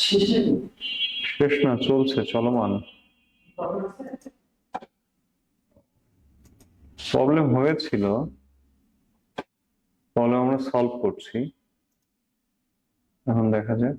শেষ না, চলছে, চলমান। প্রবলেম হয়েছিল, প্রবলেম আমরা সলভ করছি, এখন দেখা যাক।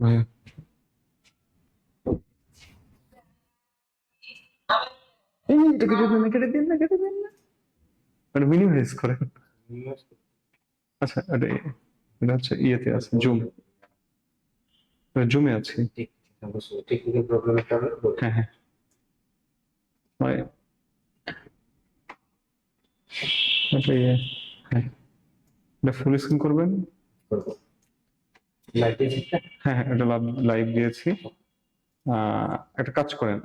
ভাইয়া কেটে দিন না, কেটে দিন না, মিনিমাইজ করে। আচ্ছা, এটা হচ্ছে ইয়েতে আছে, জুমে আছে। টেকনিক্যাল প্রবলেমের কারণে হ্যাঁ হ্যাঁ, হ্যাঁ, এটা ফুল স্ক্রিন করবেন। লাইভ দিয়েছি। হ্যাঁ হ্যাঁ, এটা লাইভ দিয়েছি। একটা কাজ করেন,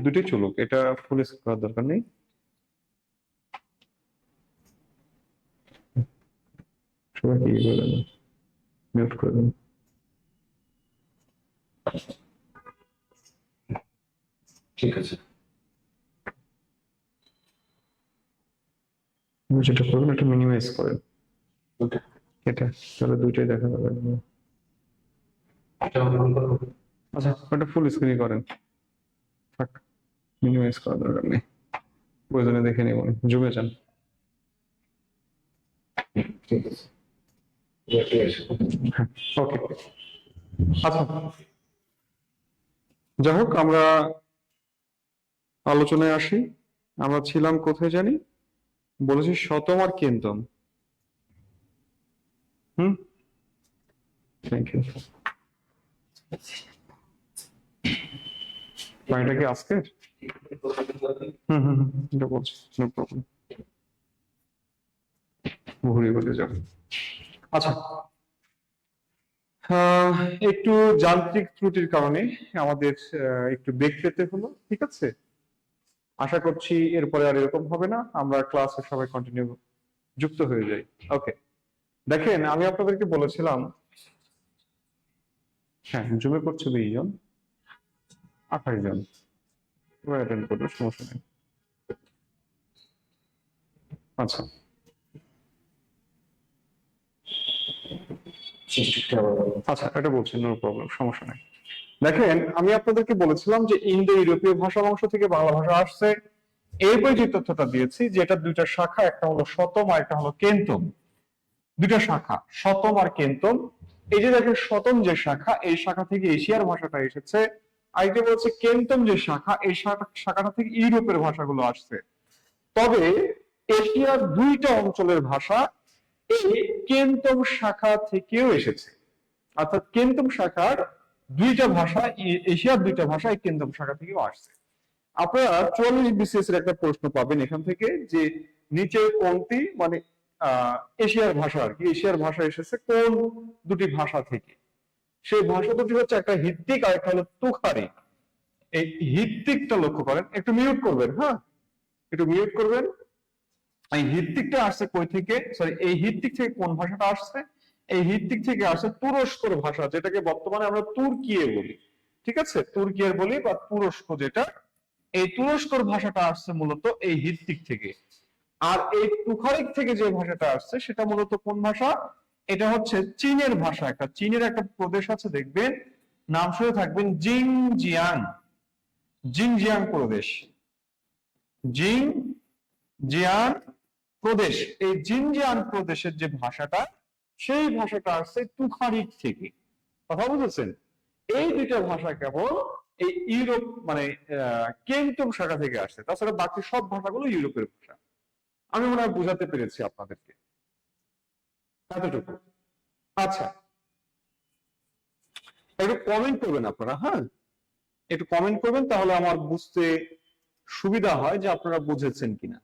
দুটি চলুক, এটা ফুল স্ক্রিন করার দরকার নেই। সবাইকে ইয়ে করে দেন, মিউট করে দেন। ঠিক আছে, যেটা করবেন এটা মিনিমাইজ করেন, ওকে। এটা তাহলে দুইটাই দেখা যাবে। এটা অন করব। আচ্ছা, ওটা ফুল স্ক্রিনই করেন, থাক, মিনিমাইজ করার দরকার নেই, প্রয়োজনে দেখে নিব, জুমে যান। ঠিক আছে, ঠিক আছে। হ্যাঁ, ওকে। আচ্ছা, যাই হোক, আমরা আলোচনায় আসি। আমরা ছিলাম কোথায় জানি, বলেছি শতম আর কেন্তম। Thank you. এটা কি আজকের? এটা বলছি, নো প্রবলেম, ঘুরে বলে যাবো। আচ্ছা, একটু যান্ত্রিক ত্রুটির কারণে আমাদের একটু বেগ পেতে হলো, ঠিক আছে। আশা করছি এরপরে আর এরকম হবে না, আমরা ক্লাসে সবাই কন্টিনিউ যুক্ত হয়ে যাই। ওকে, দেখেন আমি আপনাদেরকে বলেছিলাম, হ্যাঁ জুমে করছে 20 জন, 28 জন অ্যাটেন্ড করবে, সমস্যা নেই। আচ্ছা, আচ্ছা, এটা বলছি, নো প্রবলেম, সমস্যা নেই। দেখেন আমি আপনাদেরকে বলেছিলাম যে ইন্দো ইউরোপীয় ভাষা বংশ থেকে বাংলা ভাষা আসছে, এরপরে যে তথ্যটা দিয়েছি যে এটা দুইটা শাখা, একটা হলো শতম আর একটা হলো কেন্তম। দুইটা শাখা, শতম আর কেন্তম। এই যে দেখেন শতম যে শাখা, এই শাখা থেকে এশিয়ার ভাষাটা এসেছে, আর এটা বলছে কেন্তম যে শাখা, এই শাখাটা থেকে ইউরোপের ভাষাগুলো আসছে। তবে এশিয়ার দুইটা অঞ্চলের ভাষা এই কেন্তম শাখা থেকেও এসেছে, অর্থাৎ কেন্তম শাখার দুইটা ভাষা, এশিয়ার দুইটা ভাষা এই কেন্তম শাখা থেকেও আসছে। আপনারা 44 বিসিএস এর একটা প্রশ্ন পাবেন এখান থেকে, যে নিচে কোনটি মানে এশিয়ার ভাষা আর কি, এশিয়ার ভাষা এসেছে কোন দুটি ভাষা থেকে। সেই ভাষা দুটি হচ্ছে একটা হিত্তিক আর একটা হলো তুখারি। এই হিত্তিকটা লক্ষ্য করেন, একটু মিউট করবেন, হ্যাঁ একটু মিউট করবেন। এই হিত্তিকটা আসছে কই থেকে, সরি এই হিত্তিক থেকে কোন ভাষাটা আসছে, এই হিত্তিক থেকে আসছে তুরস্কর ভাষা, যেটাকে বর্তমানে আমরা তুর্কিয়ে বলি, ঠিক আছে, তুর্কিয়ে বলি বা তুরস্ক যেটা, এই তুরস্কর ভাষাটা আসছে মূলত এই হিত্তিক থেকে। আর এই তুখারিক থেকে যে ভাষাটা আসছে সেটা মূলত কোন ভাষা, এটা হচ্ছে চীনের ভাষা, একটা চীনের একটা প্রদেশ আছে দেখবেন, নাম শুনে থাকবেন জিনজিয়াং, জিনজিয়াং প্রদেশ, জিনজিয়াং প্রদেশ। এই জিনজিয়াং প্রদেশের যে ভাষাটা, সেই ভাষাটা আসছে তুখারিক থেকে, কথা বুঝেছেন। এই দুইটা ভাষা কেবল এই ইউরোপ মানে কেন্তম শাখা থেকে আসছে, তাছাড়া বাকি সব ভাষাগুলো ইউরোপের ভাষা। আমি মনে হয় বোঝাতে পেরেছি আপনাদেরকে এতটুকু। আচ্ছা, একটু কমেন্ট করবেন আপনারা, হ্যাঁ একটু কমেন্ট করবেন, তাহলে আমার বুঝতে সুবিধা হয় যে আপনারা বুঝেছেন কিনা।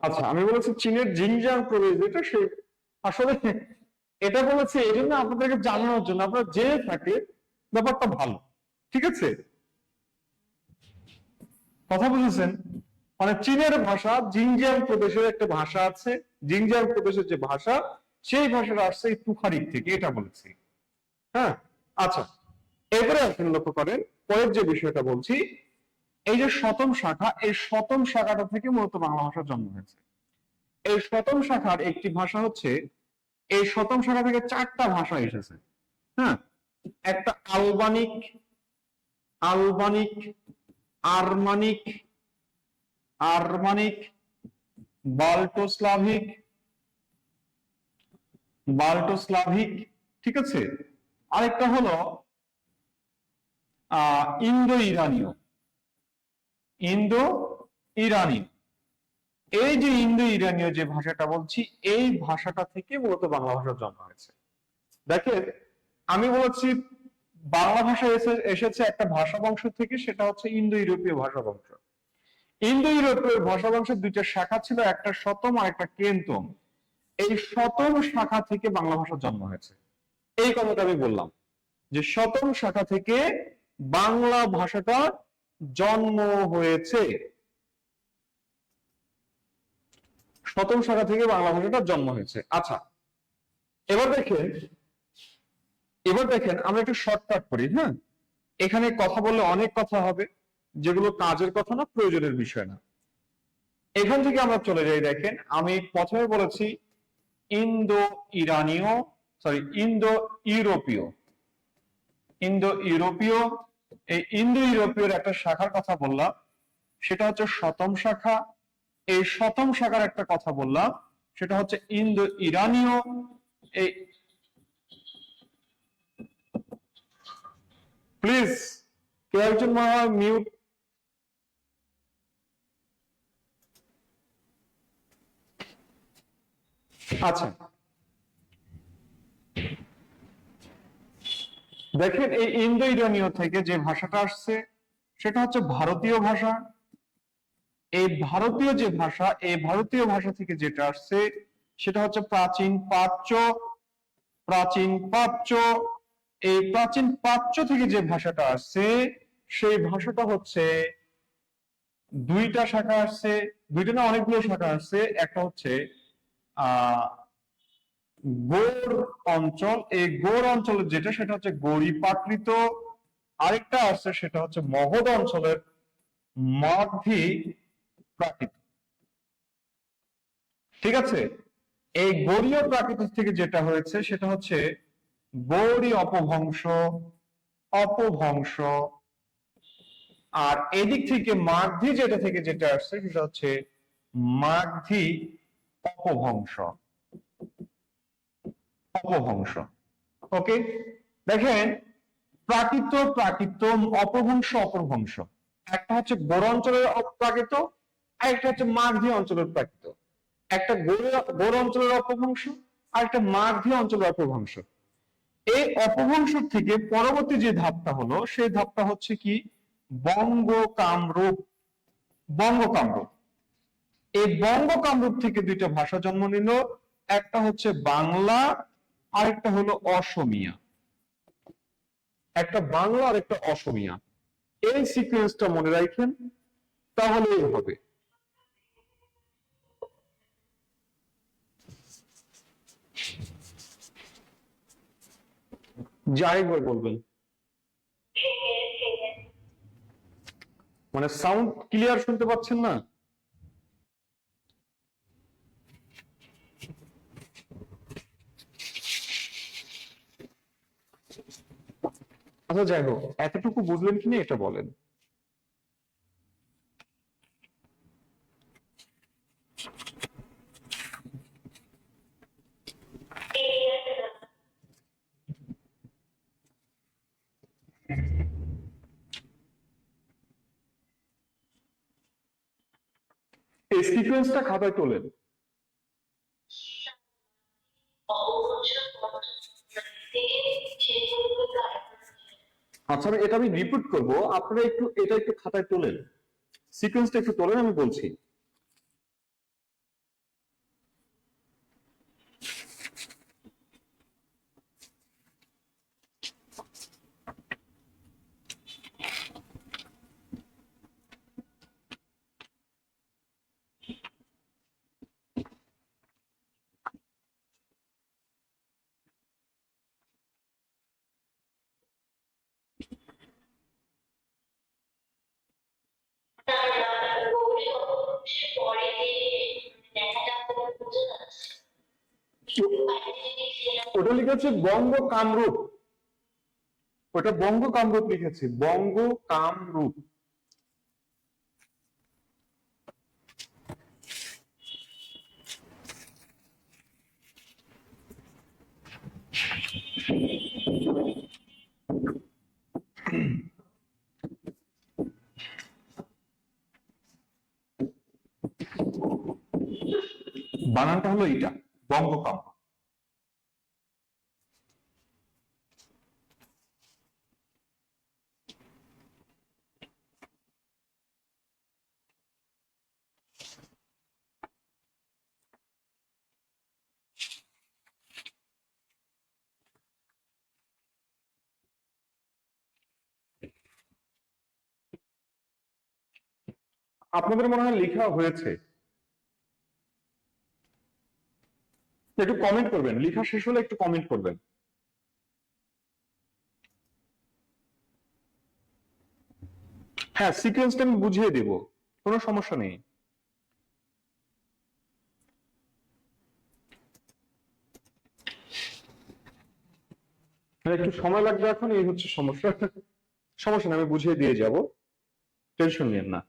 আচ্ছা, আমি বলেছি চীনের জিনজিয়াং প্রদেশ যেটা, সে আসলে এটা বলেছে এই জন্য আপনাদেরকে জানানোর জন্য, আপনারা জেনে থাকে ব্যাপারটা ভালো, ঠিক আছে, কথা বুঝেছেন। মানে চীনের ভাষা, জিনজিয়াং প্রদেশের একটা ভাষা আছে, জিনজিয়াং প্রদেশের যে ভাষা, সেই ভাষাটা আসছে এই তুখারিক থেকে, এটা বলেছি। হ্যাঁ, আচ্ছা, এবারে আসেন লক্ষ্য করেন পরের যে বিষয়টা বলছি, এই যে শতম শাখা, এই শতম শাখাটা থেকে মূলত বাংলা ভাষার জন্ম হয়েছে। এই শতম শাখার একটি ভাষা হচ্ছে, এই শতম শাখা থেকে চারটা ভাষা এসেছে। হ্যাঁ, একটা আলবানিক, আলবানিক, আরমানিক, আরমানিক, বাল্টোস্লাভিক, বাল্টোস্লাভিক, ঠিক আছে, আরেকটা হলো ইন্দো ইরানীয়, ইন্দো ইরানীয়। এই যে ইন্দো ইরানীয় যে ভাষাটা বলছি, এই ভাষাটা থেকে মূলত বাংলা ভাষার জন্ম হয়েছে। দেখেন, আমি বলেছি বাংলা ভাষা এসেছে একটা ভাষা বংশ থেকে, সেটা হচ্ছে ইন্দো ইউরোপীয় ভাষা বংশ। ইন্দো ইউরোপীয় ভাষা বংশের দুইটা শাখা ছিল, একটা শতম আর একটা কেন্তম। এই শতম শাখা থেকে বাংলা ভাষার জন্ম হয়েছে, এই কথাটা আমি বললাম যে শতম শাখা থেকে বাংলা ভাষাটা জন্ম হয়েছে, শতম শাখা থেকে বাংলা ভাষাটা জন্ম হয়েছে। আচ্ছা, এবার দেখেন, এবার দেখেন আমরা একটু শর্টকাট করি। হ্যাঁ, এখানে কথা বললে অনেক কথা হবে, যেগুলো কাজের কথা না, প্রয়োজনের বিষয় না। এখান থেকে আমরা চলে যাই। দেখেন, আমি প্রথমে বলেছি ইন্দো ইরানীয়, সরি ইন্দো ইউরোপীয়, ইন্দো ইউরোপীয়। এই ইন্দো ইউরোপীয় একটা শাখার কথা বললাম, সেটা হচ্ছে শতম শাখা। এই শতম শাখার একটা কথা বললাম, সেটা হচ্ছে ইন্দো ইরানীয়। এই প্লিজ কেউ একজন মনে হয় মিউট। আচ্ছা, দেখেন এই ইন্দো ইরানীয় থেকে যে ভাষাটা আসছে, সেটা হচ্ছে ভারতীয় ভাষা। এই ভারতীয় যে ভাষা, এই ভারতীয় ভাষা থেকে যেটা আসছে, সেটা হচ্ছে প্রাচীন পাচ্য, প্রাচীন পাচ্য। এই প্রাচীন পাচ্য থেকে যে ভাষাটা আসছে, সেই ভাষাটা হচ্ছে দুইটা শাখা আসছে, দুইটা না অনেকগুলো শাখা আসছে। একটা হচ্ছে আহ গৌড় অঞ্চল, এই গৌড় অঞ্চলের যেটা, সেটা হচ্ছে গৌড়ী প্রাকৃত। আরেকটা আসছে, সেটা হচ্ছে মগধ অঞ্চলের মাগধী প্রাকৃত, ঠিক আছে। এই গৌড়ীয় প্রাকৃতিক থেকে যেটা হয়েছে, সেটা হচ্ছে গৌড়ী অপভ্রংশ, অপভ্রংশ। আর এদিক থেকে মাগধী যেটা থেকে যেটা আসছে, সেটা হচ্ছে মাগধী অপভ্রংশ, অপভ্রংশ। ওকে, দেখেন প্রাকৃত, প্রাকৃত, অপভ্রংশ, অপভ্রংশ। একটা হচ্ছে গৌড় অঞ্চলের প্রাকৃত, আর একটা হচ্ছে মাগধী অঞ্চলের প্রাকৃত। একটা গৌড় অঞ্চলের অপভ্রংশ, আর একটা মাগধী অঞ্চলের অপভ্রংশ। এই অপভ্রংশ থেকে পরবর্তী যে ধাপটা হলো, সেই ধাপটা হচ্ছে কি বঙ্গ কামরূপ, বঙ্গ কামরূপ। এই বঙ্গ কামরূপ থেকে দুইটা ভাষা জন্ম নিল, একটা হচ্ছে বাংলা, আরেকটা হলো অসমিয়া। একটা বাংলা আর একটা অসমিয়া, এই সিকোয়েন্সটা মনে রাখেন, তাহলেই হবে। যাই বলবেন, মানে সাউন্ড ক্লিয়ার শুনতে পাচ্ছেন না? আচ্ছা যাই হোক, এতটুকু বুঝলেন কিনা এটা বলেন। এই সিকোয়েন্সটা খাতায় তোলেন। আচ্ছা এটা আমি রিপিট করব, আপনারা এটা একটু খাতায় তোলেন, সিকোয়েন্সটা একটু তোলেন, আমি বলছি। ওটা লিখেছে বঙ্গ কামরূপ, ওটা বঙ্গ কামরূপ লিখেছে, বঙ্গ কামরূপ। বানানটা হলো এটা, বঙ্গ কামরূপ। আপনাদের মনে হয় লেখা হয়েছে? একটু কমেন্ট করবেন, লেখা শেষ হলে একটু কমেন্ট করবেন। হ্যাঁ, সিকোয়েন্সটা আমি বুঝিয়ে দেব, কোনো সমস্যা নেই। একটু সময় লাগবে এখন, এই হচ্ছে সমস্যা। সমস্যা নেই, আমি বুঝিয়ে দিয়ে যাব, টেনশন নিয়েন না।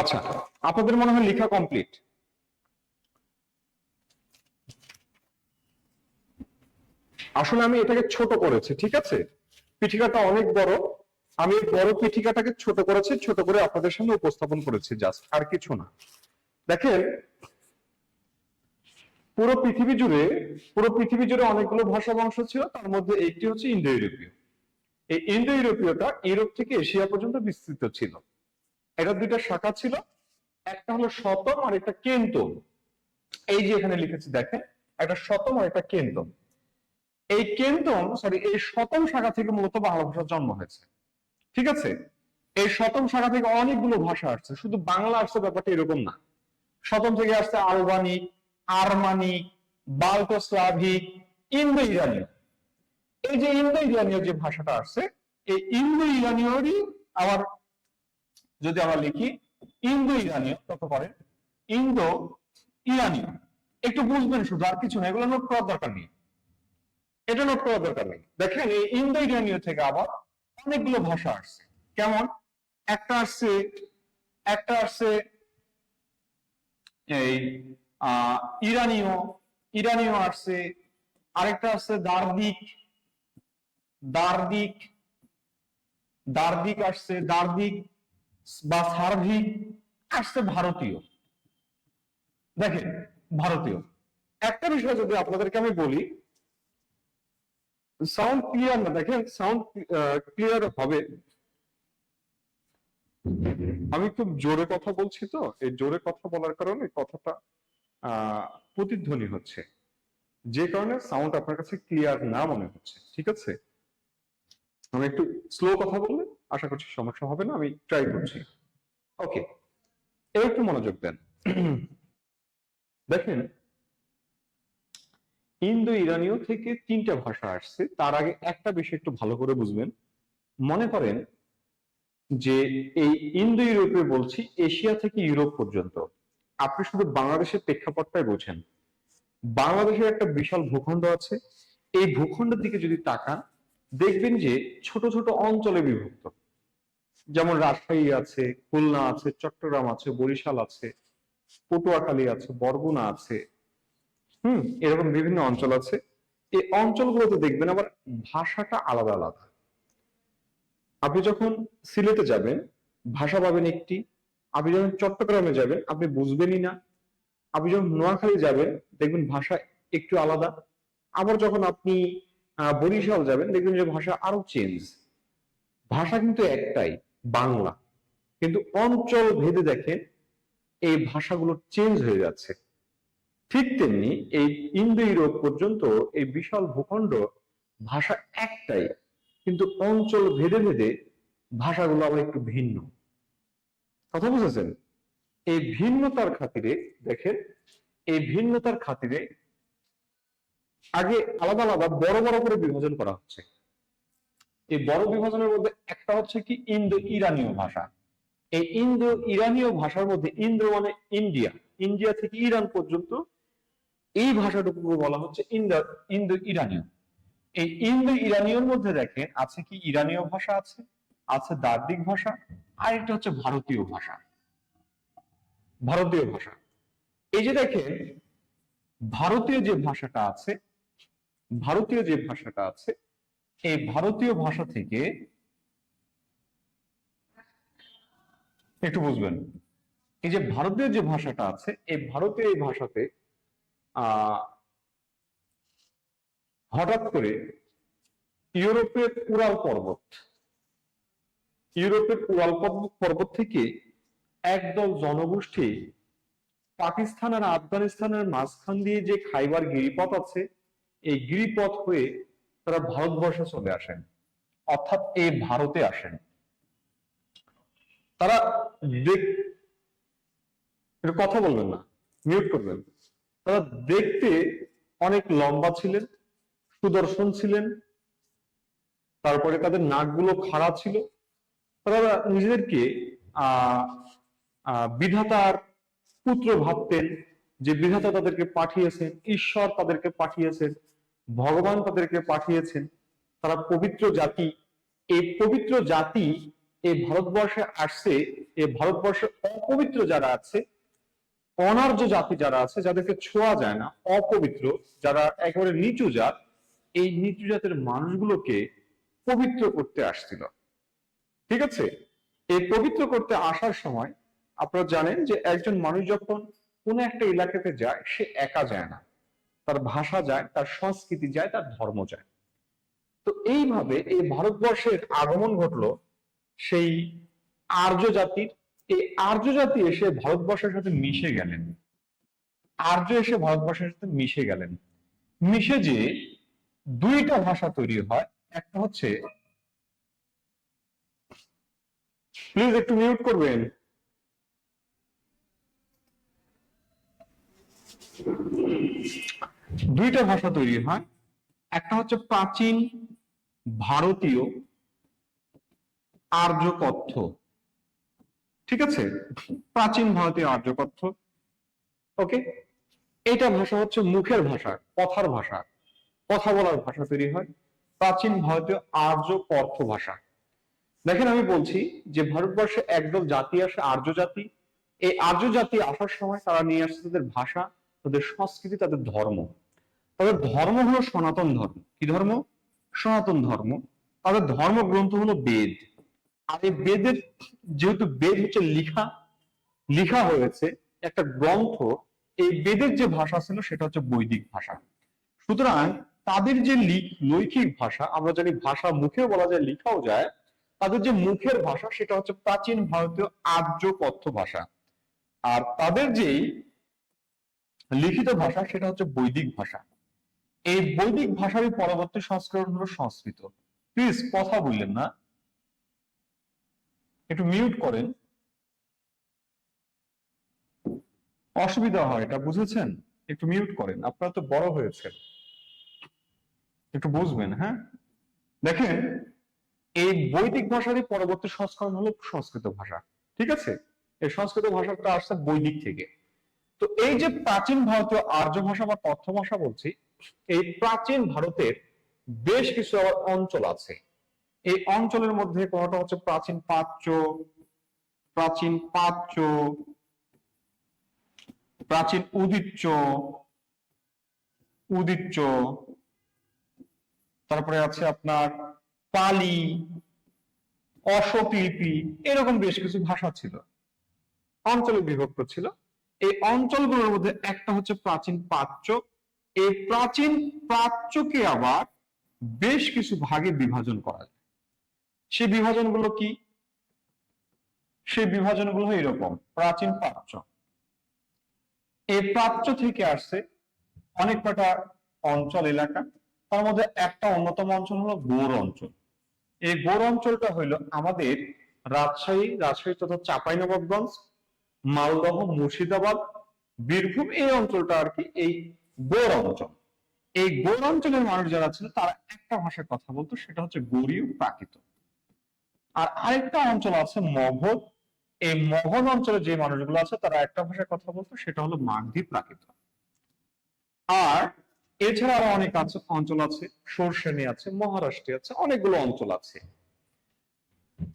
আচ্ছা, আপনাদের মনে হয় লেখা কমপ্লিট? আসলে আমি এটাকে ছোট করেছি, ঠিক আছে, পিঠিকাটা অনেক বড়, আমি বড় পিঠিকাটাকে ছোট করেছি, ছোট করে আপনাদের সামনে উপস্থাপন করেছি, জাস্ট আর কিছু না। দেখেন, পুরো পৃথিবী জুড়ে অনেকগুলো ভাষা বংশ ছিল, তার মধ্যে একটি হচ্ছে ইন্দো ইউরোপীয়। এই ইন্দো ইউরোপীয়টা ইউরোপ থেকে এশিয়া পর্যন্ত বিস্তৃত ছিল। এটা দুইটা শাখা ছিল, একটা হলো শতম আর একটা কেন্তম। এই যে এখানে লিখেছি দেখেন, একটা শতম আর একটা কেন্তম। এই শতম শাখা থেকে মূলত বাংলা ভাষার জন্ম হয়েছে, ঠিক আছে। এই শতম শাখা থেকে অনেকগুলো ভাষা আসছে, শুধু বাংলা আসছে ব্যাপারটা এরকম না। শতম থেকে আসছে আলবানিক, আরমানিক, বাল্টোস্লাভিক, ইন্দো ইরানীয়। এই যে ইন্দো ইরানীয় যে ভাষাটা আসছে, এই ইন্দো ইরানীয়রই আবার যদি আমরা লিখি ইন্দো ইরানীয়, তত পরে ইন্দো ইরানীয়। একটু বুঝবেন শুধু, আর কিছু না, এগুলো নোট করার দরকার নেই, এটা নোট করার দরকার নেই। দেখেন, এই ইন্দো ইরানীয় থেকে আবার অনেকগুলো ভাষা আসছে। কেমন? একটা আসছে এই ইরানীয়, ইরানীয় আসছে, আরেকটা আসছে দার্দিক, দার্দিক, দার্দিক আসছে, দার্দিক বা সার্বিক আসছে, ভারতীয়। দেখেন, ভারতীয়। একটা বিষয় যদি আপনাদেরকে আমি বলি, সাউন্ড ক্লিয়ার না, দেখেন সাউন্ড ক্লিয়ার হবে। আমি খুব জোরে কথা বলছি, তো এই জোরে কথা বলার কারণে কথাটা প্রতিধ্বনি হচ্ছে, যে কারণে সাউন্ড আপনার কাছে ক্লিয়ার না মনে হচ্ছে, ঠিক আছে। আমি একটু স্লো কথা বললে আশা করছি সমস্যা হবে না, আমি ট্রাই করছি। ওকে, এবার একটু মনোযোগ দেন। দেখেন, ইন্দো ইরানীয় থেকে তিনটা ভাষা আসছে, তার আগে একটা বিষয় একটু ভালো করে বুঝবেন। মনে করেন যে এই ইন্দো ইউরোপীয় বলছি এশিয়া থেকে ইউরোপ পর্যন্ত। আপনি শুধু বাংলাদেশের প্রেক্ষাপটটাই বোঝেন। বাংলাদেশের একটা বিশাল ভূখণ্ড আছে, এই ভূখণ্ডের দিকে যদি তাকান দেখবেন যে ছোট ছোট অঞ্চলে বিভক্ত। যেমন রাজশাহী আছে, খুলনা আছে, চট্টগ্রাম আছে, বরিশাল আছে, পটুয়াখালী আছে, বরগুনা আছে, এরকম বিভিন্ন অঞ্চল আছে। এই অঞ্চলগুলোতে দেখবেন আবার ভাষাটা আলাদা আলাদা। আপনি যখন সিলেটে যাবেন ভাষা পাবেন একটি, আপনি যখন চট্টগ্রামে যাবেন আপনি বুঝবেনই না, আপনি যখন নোয়াখালী যাবেন দেখবেন ভাষা একটু আলাদা, আবার যখন আপনি বরিশাল যাবেন দেখবেন যে ভাষা আরো চেঞ্জ। ভাষা কিন্তু একটাই, বাংলা, কিন্তু অঞ্চল ভেদে দেখেন এই ভাষাগুলো চেঞ্জ হয়ে যাচ্ছে। ঠিক তেমনি এই ইন্দো ইউরোপ পর্যন্ত এই বিশাল ভূখণ্ড ভাষা একটাই, কিন্তু অঞ্চল ভেদে ভেদে ভাষাগুলো আবার একটু ভিন্ন। কথা বুঝেছেন? এই ভিন্নতার খাতিরে দেখেন, এই ভিন্নতার খাতিরে আগে আলাদা আলাদা বড় বড় করে বিভাজন করা হচ্ছে। এই বড় বিভাজনের মধ্যে একটা হচ্ছে কি ইন্দো ইরানীয় ভাষা। এই ইন্দো ইরানীয় ভাষার মধ্যে ইন্দো মানে ইন্ডিয়া, ইন্ডিয়া থেকে ইরান পর্যন্ত এই ভাষাটুকু বলা হচ্ছে ইন্দো ইন্দো ইরানীয়। এই ইন্দো ইরানীয়র মধ্যে দেখেন আছে কি ইরানীয় ভাষা আছে, আছে দার্দিক ভাষা, আর একটা হচ্ছে ভারতীয় ভাষা। ভারতীয় ভাষা, এই যে দেখেন ভারতীয় যে ভাষাটা আছে, ভারতীয় যে ভাষাটা আছে এই ভারতীয় ভাষা থেকে একটু বুঝবেন, এই যে ভারতীয় যে ভাষাটা আছে এই ভারতীয় এই ভাষাতে আহ হঠাৎ করে ইউরোপের উরাল পর্বত, ইউরোপের উরাল পর্বত থেকে একদল জনগোষ্ঠী পাকিস্তান আর আফগানিস্তানের মাঝখান দিয়ে যে খাইবার গিরিপথ আছে এই গিরিপথ হয়ে তারা ভারতবর্ষে চলে আসেন, অর্থাৎ এই ভারতে আসেন। তারা কথা বলবেন না, মিউট করবেন। তারা দেখতে অনেক লম্বা ছিলেন, সুদর্শন ছিলেন, তারপরে তাদের নাকগুলো খাড়া ছিল। তারা নিজেদেরকে বিধাতার পুত্র ভাবতেন, যে বিধাতা তাদেরকে পাঠিয়েছেন, ঈশ্বর তাদেরকে পাঠিয়েছেন, ভগবান তাদেরকে পাঠিয়েছেন। তারা পবিত্র জাতি, এই পবিত্র জাতি এই ভারতবর্ষে আসছে। এই ভারতবর্ষে অপবিত্র যারা আছে, অনার্য জাতি যারা আছে, যাদেরকে ছোঁয়া যায় না, অপবিত্র, যারা একেবারে নিচু জাত, এই নিচু জাতের মানুষগুলোকে পবিত্র করতে আসছিল। ঠিক আছে? এই পবিত্র করতে আসার সময় আপনারা জানেন যে একজন মানুষ যখন কোন একটা এলাকাতে যায় সে একা যায় না, তার ভাষা যায়, তার সংস্কৃতি যায়, তার ধর্ম যায়। তো এইভাবে এই ভারতবর্ষের আগমন ঘটলো সেই আর্য জাতির। এই আর্য জাতি এসে ভারতবর্ষের সাথে মিশে গেলেন, আর্য এসে ভারতবর্ষের সাথে মিশে গেলেন। মিশে যে দুইটা ভাষা তৈরি হয়, একটা হচ্ছে, প্লিজ একটু মিউট করবেন, দুইটা ভাষা তৈরি হয়। একটা হচ্ছে প্রাচীন ভারতীয় আর্য কথ্য, ঠিক আছে, প্রাচীন ভারতীয় আর্য কথ্য। ওকে, এটা ভাষা হচ্ছে মুখের ভাষা, কথার ভাষা, কথা বলার ভাষা তৈরি হয়। প্রাচীন ভারতীয় আর্য কথ্য ভাষা। দেখেন আমি বলছি যে ভারতবর্ষে একদল জাতি আসে, আর্য জাতি। এই আর্য জাতি আসার সময় তারা নিয়ে আসছে তাদের ভাষা, তাদের সংস্কৃতি, তাদের ধর্ম। তাদের ধর্ম হলো সনাতন ধর্ম। কি ধর্ম? সনাতন ধর্ম। তাদের ধর্মগ্রন্থ হলো বেদ। আর এই বেদের, যেহেতু বেদ হচ্ছে লিখা, লিখা হয়েছে একটা গ্রন্থ, এই বেদের যে ভাষা ছিল সেটা হচ্ছে বৈদিক ভাষা। সুতরাং তাদের যে লৈখিক ভাষা, আমরা জানি ভাষা মুখে বলা যায়, লিখাও যায়, তাদের যে মুখের ভাষা সেটা হচ্ছে প্রাচীন ভারতীয় আর্য কথ্য ভাষা। আর তাদের যে লিখিত ভাষা সেটা হচ্ছে বৈদিক ভাষা। এই বৈদিক ভাষারই পরবর্তী সংস্করণ হলো সংস্কৃত। প্লিজ কথা বললেন না, একটু মিউট করেন, অসুবিধা হয়, এটা বুঝেছেন? একটু মিউট করেন, আপনারা তো বড় হয়েছে, একটু বুঝবেন। হ্যাঁ, দেখেন এই বৈদিক ভাষারই পরবর্তী সংস্করণ হলো সংস্কৃত ভাষা। ঠিক আছে, এই সংস্কৃত ভাষাটা আসছে বৈদিক থেকে। তো এই যে প্রাচীন ভারতীয় আর্য ভাষা বা কথ্য ভাষা বলছি, এই প্রাচীন ভারতের বেশ কিছু আবার অঞ্চল আছে। এই অঞ্চলের মধ্যে কোনটা হচ্ছে প্রাচীন প্রাচ্য, প্রাচীন প্রাচ্য, প্রাচীন উদিচ্য, উদিচ্য, তারপরে আছে আপনার পালি, অশোকলিপি, এরকম বেশ কিছু ভাষা ছিল, অঞ্চলে বিভক্ত ছিল। এই অঞ্চলগুলোর মধ্যে একটা হচ্ছে প্রাচীন প্রাচ্য। এই প্রাচীন প্রাচ্যকে আবার বেশ কিছু ভাগে বিভাজন করা যায়। সেই বিভাজনগুলো কি? সেই বিভাজনগুলো এরকম। প্রাচীন প্রাচ্য, এই প্রাচ্য থেকে আসছে অনেক কটা অঞ্চল, এলাকা। তার মধ্যে একটা অন্যতম অঞ্চল হলো গৌড় অঞ্চল। এই গৌড় অঞ্চলটা হইলো আমাদের রাজশাহী তথা চাঁপাইনবাবগঞ্জ, মালদহ, মুর্শিদাবাদ, বীরভূম, এই অঞ্চলটা আর কি এই গৌড় অঞ্চল। এই গৌড় অঞ্চলের মানুষ যারা ছিল তারা একটা ভাষায় কথা বলতো, সেটা হচ্ছে গৌড়ীয় প্রাকৃত। আর আরেকটা অঞ্চল আছে মগধ। এই মগধ অঞ্চলে যে মানুষগুলো আছে তারা একটা ভাষায় কথা বলতো, সেটা হলো মাগধী প্রাকৃত। আর এছাড়া আরো অনেক অঞ্চল আছে, সরসেনি আছে, মহারাষ্ট্রে আছে, অনেকগুলো অঞ্চল আছে।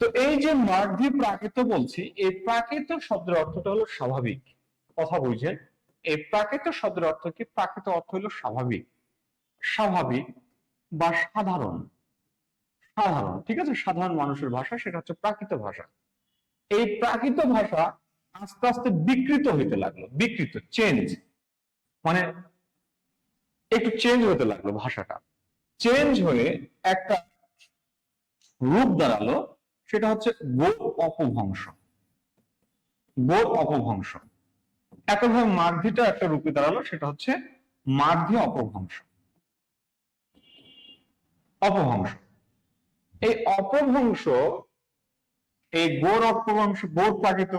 তো এই যে মাগধী প্রাকৃত বলছি, এই প্রাকৃত শব্দের অর্থটা হলো স্বাভাবিক। কথা বুঝছেন? এই প্রাকৃত শব্দের অর্থ কি? প্রাকৃত অর্থ হলো স্বাভাবিক, স্বাভাবিক বা সাধারণ। সাধারণ, ঠিক আছে, সাধারণ মানুষের ভাষা, সেটা হচ্ছে প্রাকৃত ভাষা। এই প্রাকৃত ভাষা আস্তে আস্তে বিকৃত হইতে লাগলো, বিকৃত, চেঞ্জ, মানে একটু চেঞ্জ হতে লাগলো ভাষাটা। চেঞ্জ হয়ে একটা রূপ দাঁড়ালো, সেটা হচ্ছে গৌড় অপভ্রংশ। গৌড় অপভ্রংশ। একইভাবে মাগধীটা একটা রূপে দাঁড়ালো, সেটা হচ্ছে মাগধী অপভ্রংশ। অপভ্রংশ, এই অপভ্রংশ, এই গৌড় অপভ্রংশ, গৌড় প্রাকৃত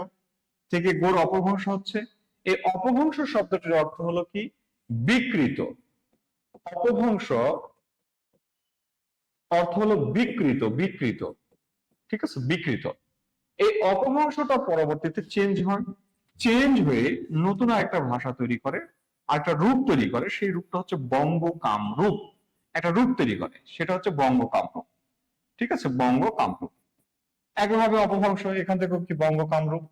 থেকে গৌড় অপভ্রংশ হচ্ছে। এই অপভ্রংশ শব্দটির অর্থ হলো কি? বিকৃত। অপভ্রংশ অর্থ হলো বিকৃত, বিকৃত, ঠিক আছে, বিকৃত। এই অপভ্রংশটা পরবর্তীতে চেঞ্জ হয়, চেঞ্জ হয়ে নতুন একটা ভাষা তৈরি করে, একটা রূপ তৈরি করে। সেই রূপটা হচ্ছে বঙ্গ কামরূপ। একটা রূপ তৈরি করে, সেটা হচ্ছে বঙ্গ কামরূপ। ঠিক আছে, বঙ্গ কামরূপ। একইভাবে অপভ্রংশ, এখান থেকে কি বঙ্গ কামরূপ,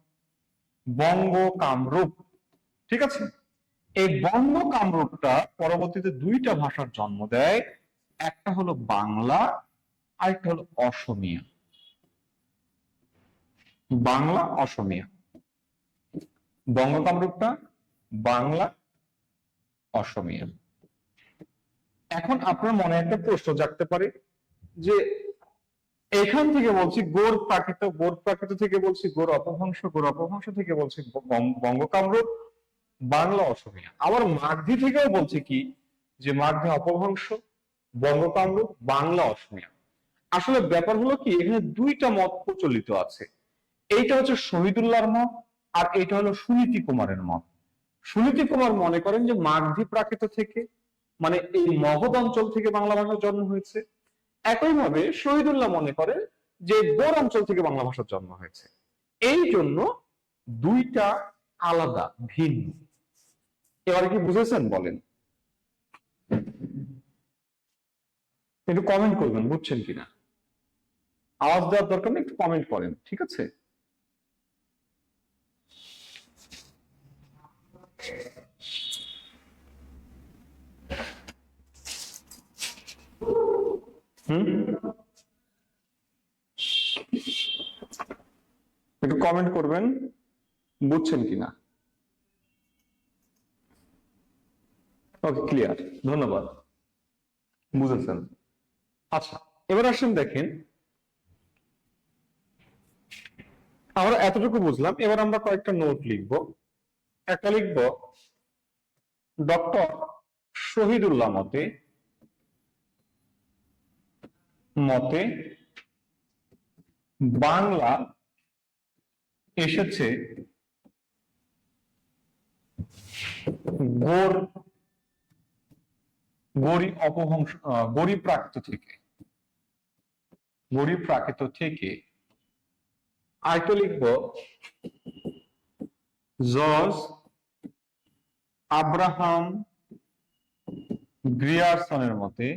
বঙ্গ কামরূপ। ঠিক আছে, এই বঙ্গ কামরূপটা পরবর্তীতে দুইটা ভাষার জন্ম দেয়। একটা হলো বাংলা, আরেকটা হলো অসমীয়া। বাংলা, অসমীয়া। বঙ্গ কামরূপটা বাংলা, অসমীয়া। এখন আপনার মনে একটা প্রশ্ন জাগতে পারে যে এখান থেকে বলছি গৌড় প্রাকৃত, গৌড় প্রাকৃত থেকে বলছি গৌড় অপভ্রংশ, গৌড় অপভ্রংশ থেকে বলছি বঙ্গ কামরূপ, বাংলা, অসমীয়া। আবার মাগধী থেকেও বলছে কি যে মাগধী অপভ্রংশ, বঙ্গ কামরূপ, বাংলা, অসমীয়া। আসলে ব্যাপার হলো কি, এখানে দুইটা মত প্রচলিত আছে। এইটা হচ্ছে শহীদুল্লাহর মত, আর এটা হলো সুনীতি কুমারের মত। সুনীতি কুমার মনে করেন যে মাগধী প্রাকৃত থেকে, মানে এই মগধ অঞ্চল থেকে বাংলা ভাষার জন্ম হয়েছে। একইভাবে শহীদুল্লাহ মনে করে যে গৌড় অঞ্চল থেকে বাংলা ভাষার জন্ম হয়েছে। এই জন্য দুইটা আলাদা, ভিন্ন। এবারে কি বুঝেছেন বলেন? একটু কমেন্ট করবেন বুঝছেন কিনা। আওয়াজ দেওয়ার দরকার নেই, একটু কমেন্ট করেন, ঠিক আছে? একটু কমেন্ট করবেন বুঝছেন কিনা। ওকে, ক্লিয়ার, ধন্যবাদ, বুঝেছেন। আচ্ছা, এবার আসেন দেখেন, আমরা এতটুকু বুঝলাম। এবার আমরা কয়েকটা নোট লিখব। একটা লিখব ডক্টর শহীদুল্লাহ মতে, মতে বাংলা এসেছে গৌড়ী অপভ্রংশ, গৌড়ী প্রাকৃত থেকে। বহিঃপ্রাকৃত থেকে। আরেকটা লিখব জর্জ আব্রাহাম গ্রিয়ারসনের মতে,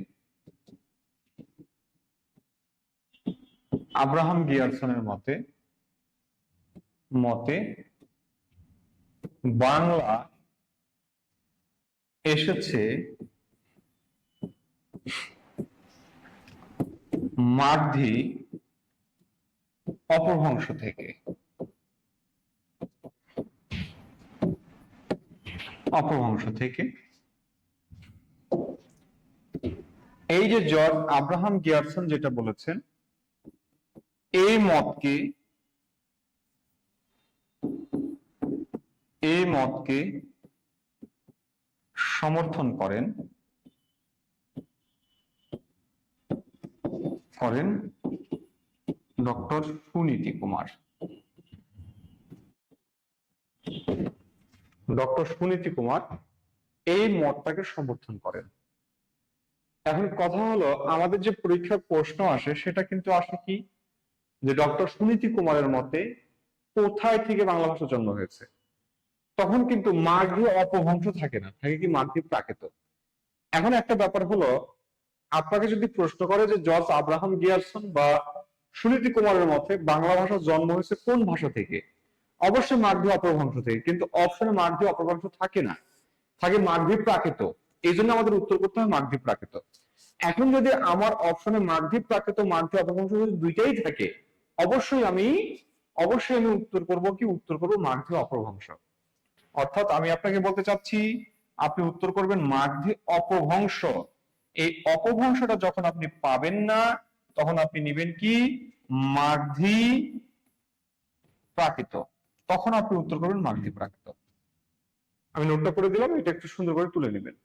আব্রাহাম গিয়ারসনের মতে মতে বাংলা এসেছে মাগধী অপভ্রংশ থেকে। অপভ্রংশ থেকে। এই যে জর্জ আব্রাহাম গিয়ারসন যেটা বলেছেন, এই মতকে সমর্থন করেন ডক্টর সুনীতি কুমার। ডক্টর সুনীতি কুমার এই মতটাকে সমর্থন করেন। এখন কথা হলো, আমাদের যে পরীক্ষার প্রশ্ন আসে সেটা কিন্তু আসে কি, যে ডক্টর সুনীতি কুমারের মতে কোথায় থেকে বাংলা ভাষা জন্ম হয়েছে। তখন কিন্তু মাগধী অপভ্রংশ থাকে না, থাকে কি মাগধী প্রাকৃত। এখন একটা ব্যাপার হলো, আপনাকে যদি প্রশ্ন করে যে জর্জ আব্রাহাম গিয়ারসন বা সুনীতি কুমারের মতে বাংলা ভাষার জন্ম হয়েছে কোন ভাষা থেকে, অবশ্যই মাগধী অপভ্রংশ থেকে, কিন্তু অপশনে মাগধী অপভ্রংশ থাকে না, থাকে মাগধী প্রাকৃত। এই জন্য আমাদের উত্তর করতে হয় মাগধী প্রাকৃত। এখন যদি আমার অপশনে মাগধী প্রাকৃত মাগধী অপভ্রংশ যদি দুইটাই থাকে, অবশ্যই আমি উত্তর করব মাগধী অপভ্রংশ। অর্থাৎ আমি আপনাকে বলতে চাচ্ছি, আপনি উত্তর করবেন মাগধী অপভ্রংশ। এই অপভ্রংশটা যখন আপনি পাবেন না, তখন আপনি নেবেন কি মাগধী প্রাকৃত, তখন আপনি উত্তর করবেন মাগধী প্রাকৃত। আমি নোটটা করে দিলাম, এটা একটু সুন্দর করে তুলে নেবেন।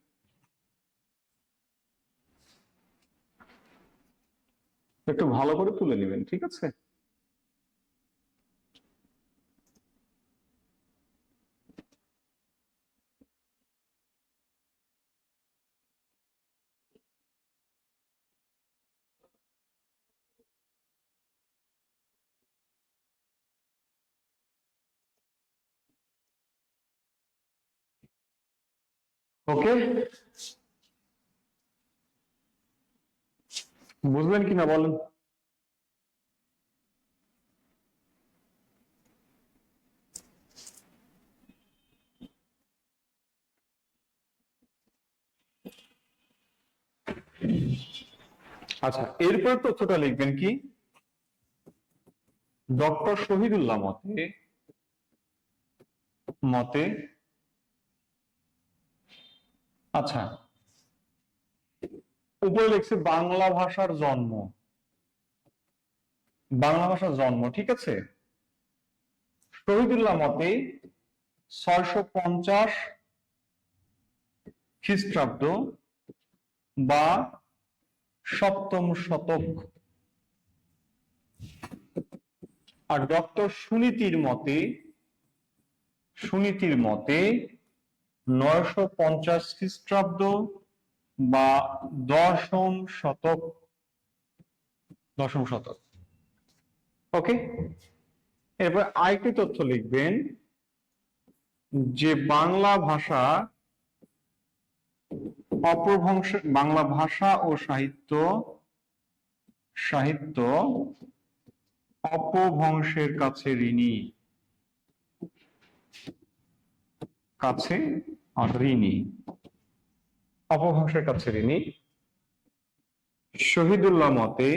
একটু ভালো করে তুলে নেবেন, ঠিক আছে? ওকে, বুঝলেন কিনা বলেন? আচ্ছা, এরপর তথ্যটা লিখবেন কি, ডক্টর শহীদুল্লাহ মতে আচ্ছা, উপরে লিখছে বাংলা ভাষার জন্ম। বাংলা ভাষার জন্ম, ঠিক আছে। শহীদুল্লাহ মতে 650 খ্রিস্টাব্দ বা 7ম শতক। আর ডক্টর সুনীতির মতে 950 খ্রিস্টাব্দ বা 10ম শতক। ওকে, এরপর আরেকটি তথ্য লিখবেন যে বাংলা ভাষা অপভ্রংশ, বাংলা ভাষা ও সাহিত্য অপভ্রংশের কাছে ঋণী। অপভ্রংশের কাছে ঋণী। শহীদুল্লাহ মতে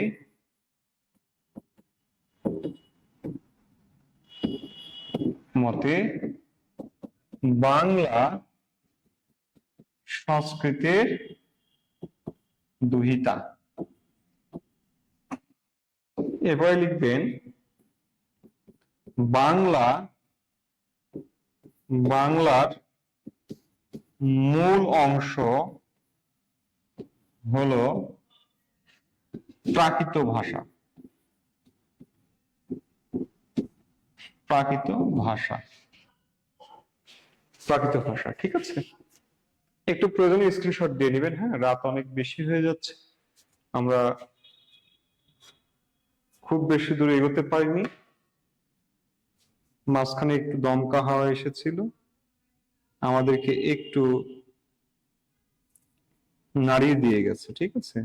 বাংলা সংস্কৃতের দুহিতা। এরপরে লিখবেন বাংলার মূল অংশ হলো প্রাকৃত ভাষা। ঠিক আছে, একটু প্রয়োজনীয় স্ক্রিনশট দিয়ে নেবেন। হ্যাঁ, রাত অনেক বেশি হয়ে যাচ্ছে, আমরা খুব বেশি দূর এগোতে পারিনি, মাঝখানে একটু দমকা হাওয়া এসেছিল, আমাদেরকে একটু নাড়িয়ে দিয়ে গেছে। ঠিক আছে,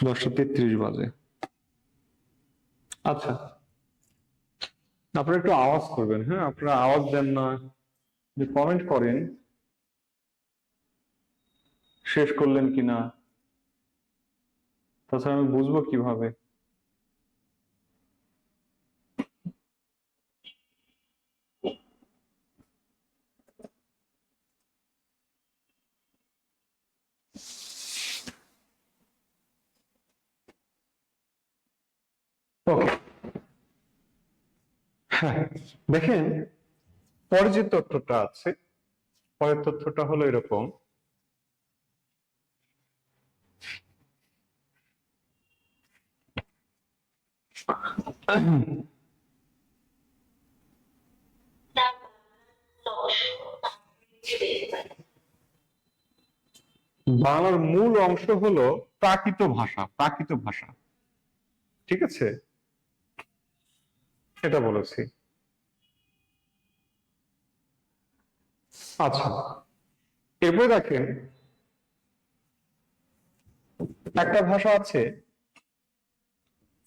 10:33 বাজে। আচ্ছা, আপনারা একটু আওয়াজ করবেন, হ্যাঁ আপনারা আওয়াজ দেন না, যে কমেন্ট করেন শেষ করলেন কিনা, তাছাড়া আমি বুঝবো কিভাবে। ওকে, হ্যাঁ দেখেন পরের যে তথ্যটা আছে, পরের তথ্যটা হলো এরকম, বাংলার মূল অংশ হলো প্রাকৃত ভাষা, প্রাকৃত ভাষা। ঠিক আছে, এটা বলেছি। আচ্ছা, এরপরে দেখেন একটা ভাষা আছে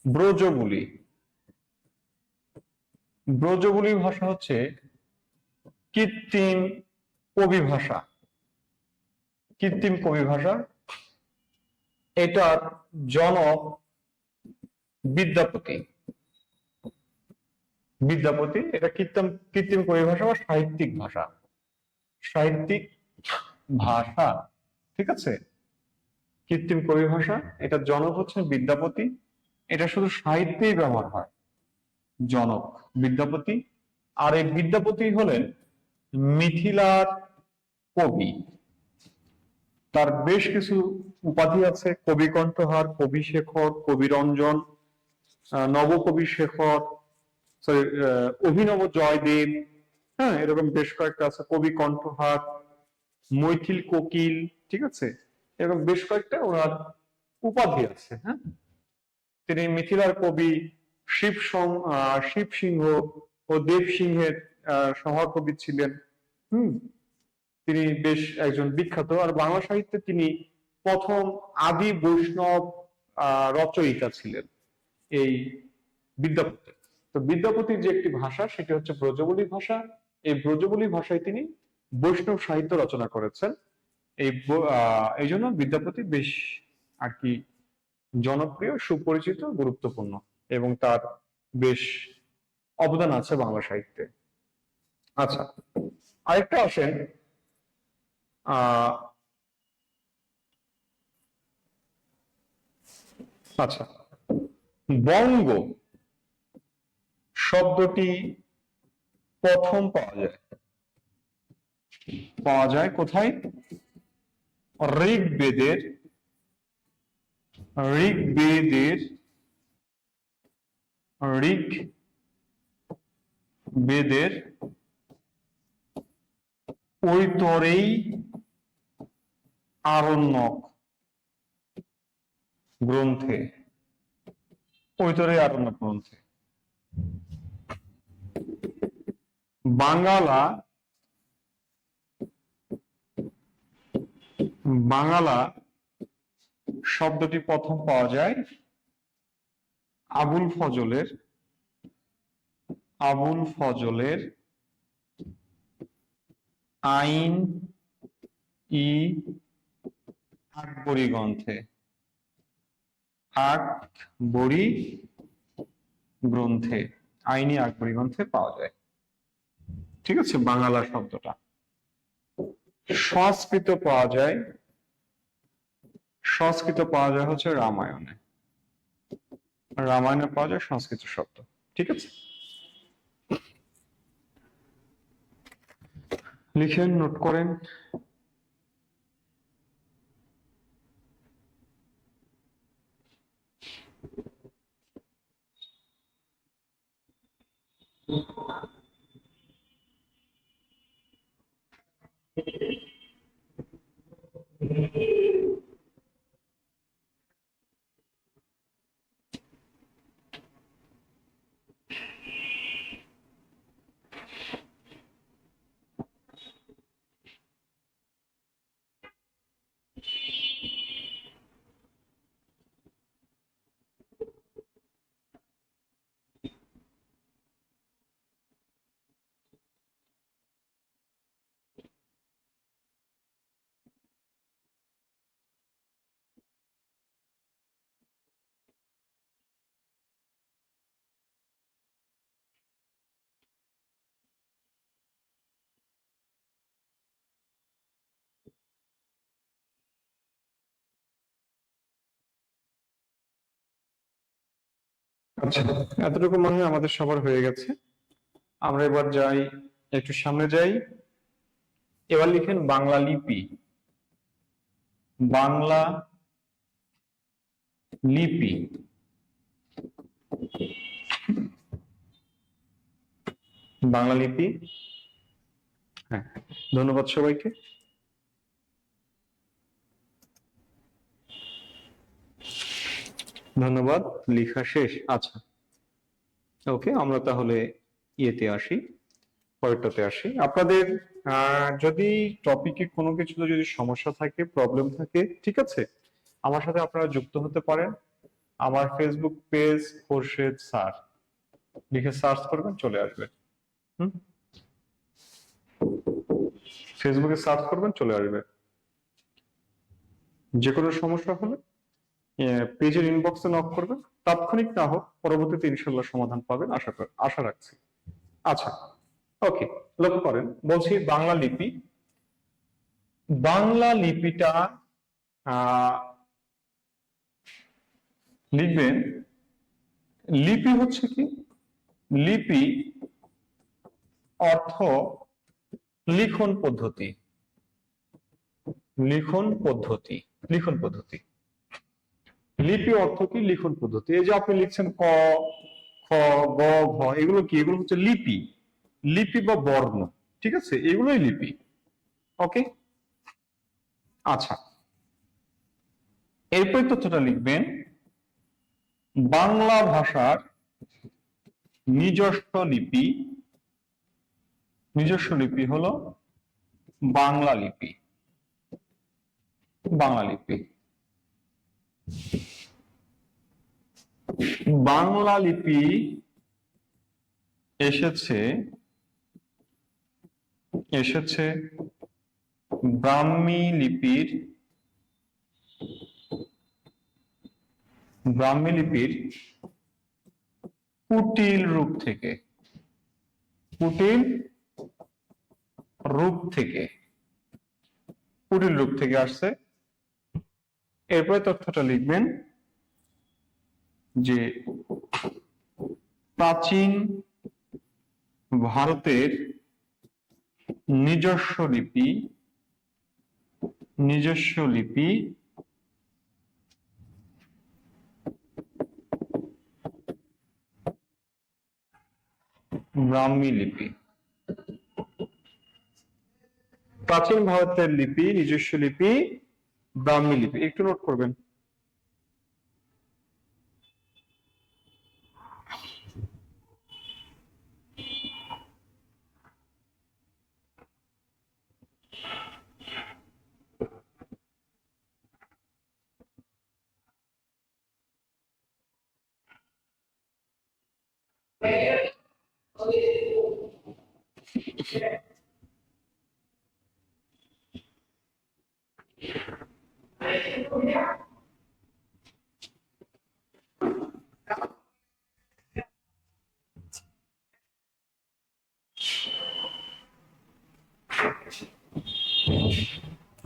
ব্রজবুলি। ব্রজবুলি ভাষা হচ্ছে কৃত্রিম কবি ভাষা, কৃত্রিম কবি ভাষা। এটার জনক বিদ্যাপতি। বিদ্যাপতি, এটা কৃত্রিম কৃত্রিম কবি ভাষা বা সাহিত্যিক ভাষা, সাহিত্যিক ভাষা। ঠিক আছে, কৃত্রিম কবি ভাষা, এটার জনক হচ্ছেন বিদ্যাপতি। এটা শুধু সাহিত্যেই ব্যবহার হয়, জনক বিদ্যাপতি। আর এই বিদ্যাপতি হলেন মিথিলার কবি। তার বেশ কিছু উপাধি আছে, কবি কণ্ঠহার, কবি শেখর, কবি রঞ্জন, নবকবি শেখর, সরি অভিনব জয়দেব, হ্যাঁ এরকম বেশ কয়েকটা আছে, কবি কণ্ঠহার, মৈথিল কোকিল। ঠিক আছে, এরকম বেশ কয়েকটা ওনার উপাধি আছে। হ্যাঁ, তিনি মিথিলার কবি, শিব সিংহ ও দেব সিংহের সহকবি ছিলেন। হুম, তিনি বেশ একজন বিখ্যাত। আর বাংলা সাহিত্যে তিনি প্রথম আদি বৈষ্ণব রচয়িতা ছিলেন এই বিদ্যাপতি। তো বিদ্যাপতির যে একটি ভাষা সেটি হচ্ছে ব্রজবুলি ভাষা। এই ব্রজবুলি ভাষায় তিনি বৈষ্ণব সাহিত্য রচনা করেছেন। এই জন্য বিদ্যাপতি বেশ আর কি জনপ্রিয়, সুপরিচিত, গুরুত্বপূর্ণ, এবং তার বেশ অবদান আছে বাংলা সাহিত্যে। আচ্ছা, আরেকটা আসেন, আচ্ছা, বঙ্গ শব্দটি প্রথম পাওয়া যায় কোথায়? ঋগ্বেদের, ঋগ্বেদের, ঋগ্বেদের ঐতরেই আরণ্যক গ্রন্থে, ঐতরেই আরণ্যক গ্রন্থে। বাঙ্গালা, বাঙ্গালা শব্দটি প্রথম পাওয়া যায় আবুল ফজলের, আবুল ফজলের আইন ই আকবরী গ্রন্থে, আকবরী গ্রন্থে, আইনি আকবরী গ্রন্থে পাওয়া যায়। ঠিক আছে, বাংলা শব্দটা। সংস্কৃত পাওয়া যায়, সংস্কৃত পাওয়া যায় হচ্ছে রামায়ণে, রামায়ণে পাওয়া যায় সংস্কৃত শব্দ। ঠিক আছে, লিখেন, নোট করেন। আচ্ছা, এতটুকু মনে হয় আমাদের সবার হয়ে গেছে। আমরা এবার যাই, একটু সামনে যাই। এবার লিখেন বাংলা লিপি। বাংলা লিপি। বাংলা লিপি। হ্যাঁ, ধন্যবাদ সবাইকে। ধন্যবাদ, লেখা শেষ। আচ্ছা, ওকে, আমরা তাহলে ইয়েতে আসি, পরেরটাতে আসি। আপনাদের যদি টপিকে কোনো কিছুতে যদি সমস্যা থাকে, প্রবলেম থাকে, ঠিক আছে, আমার সাথে আপনারা যুক্ত হতে পারেন। আমার ফেসবুক পেজ খোরশেদ স্যার লিখে সার্চ করবেন, চলে আসবে। হুম, ফেসবুকে সার্চ করবেন, চলে আসবে। যে কোনো সমস্যা হলে পেজের ইনবক্সে নক করবেন, তাৎক্ষণিক না হোক, পরবর্তীতে ইনশাল্লাহ সমাধান পাবেন, আশা রাখছি। আচ্ছা, ওকে, লক্ষ্য করেন, বলছি বাংলা লিপি। বাংলা লিপিটা আহ লিখবেন, লিপি হচ্ছে কি? লিপি অর্থ লিখন পদ্ধতি। লিখন পদ্ধতি, লিখন পদ্ধতি। লিপি অর্থ কি? লিখন পদ্ধতি। এই যে আপনি লিখছেন ক, খ, গ, ঘ, এগুলো কি? এগুলো হচ্ছে লিপি। লিপি বা বর্ণ, ঠিক আছে, এগুলোই লিপি। ওকে, আচ্ছা, এরপর তথ্যটা লিখবেন, বাংলা ভাষার নিজস্ব লিপি। নিজস্ব লিপি হলো বাংলা লিপি। বাংলা লিপি। বাংলা লিপি এসেছে এসেছে ব্রাহ্মী লিপির কুটিল রূপ থেকে। কুটিল রূপ থেকে, কুটিল রূপ থেকে আসছে। এরপরে তথ্যটা লিখবেন যে প্রাচীন ভারতের নিজস্ব লিপি ব্রাহ্মী লিপি। প্রাচীন ভারতের লিপি, নিজস্ব লিপি ব্রাহ্মী লিপি, একটু নোট করবেন।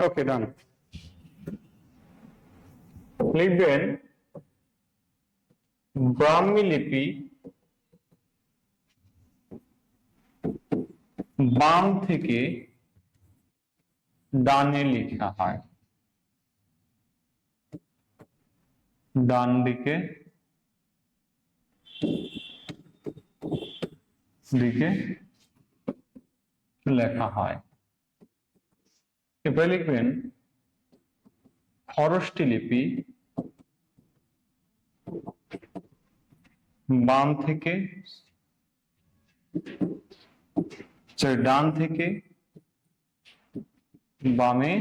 ওকে, ডান। লিখবেন ব্রাহ্মী লিপি বাম থেকে ডানে লেখা হয়। ডান দিকে লেখা হয়। এরপরে লিখবেন খরষ্টি লিপি বাম থেকে, ডান থেকে বামে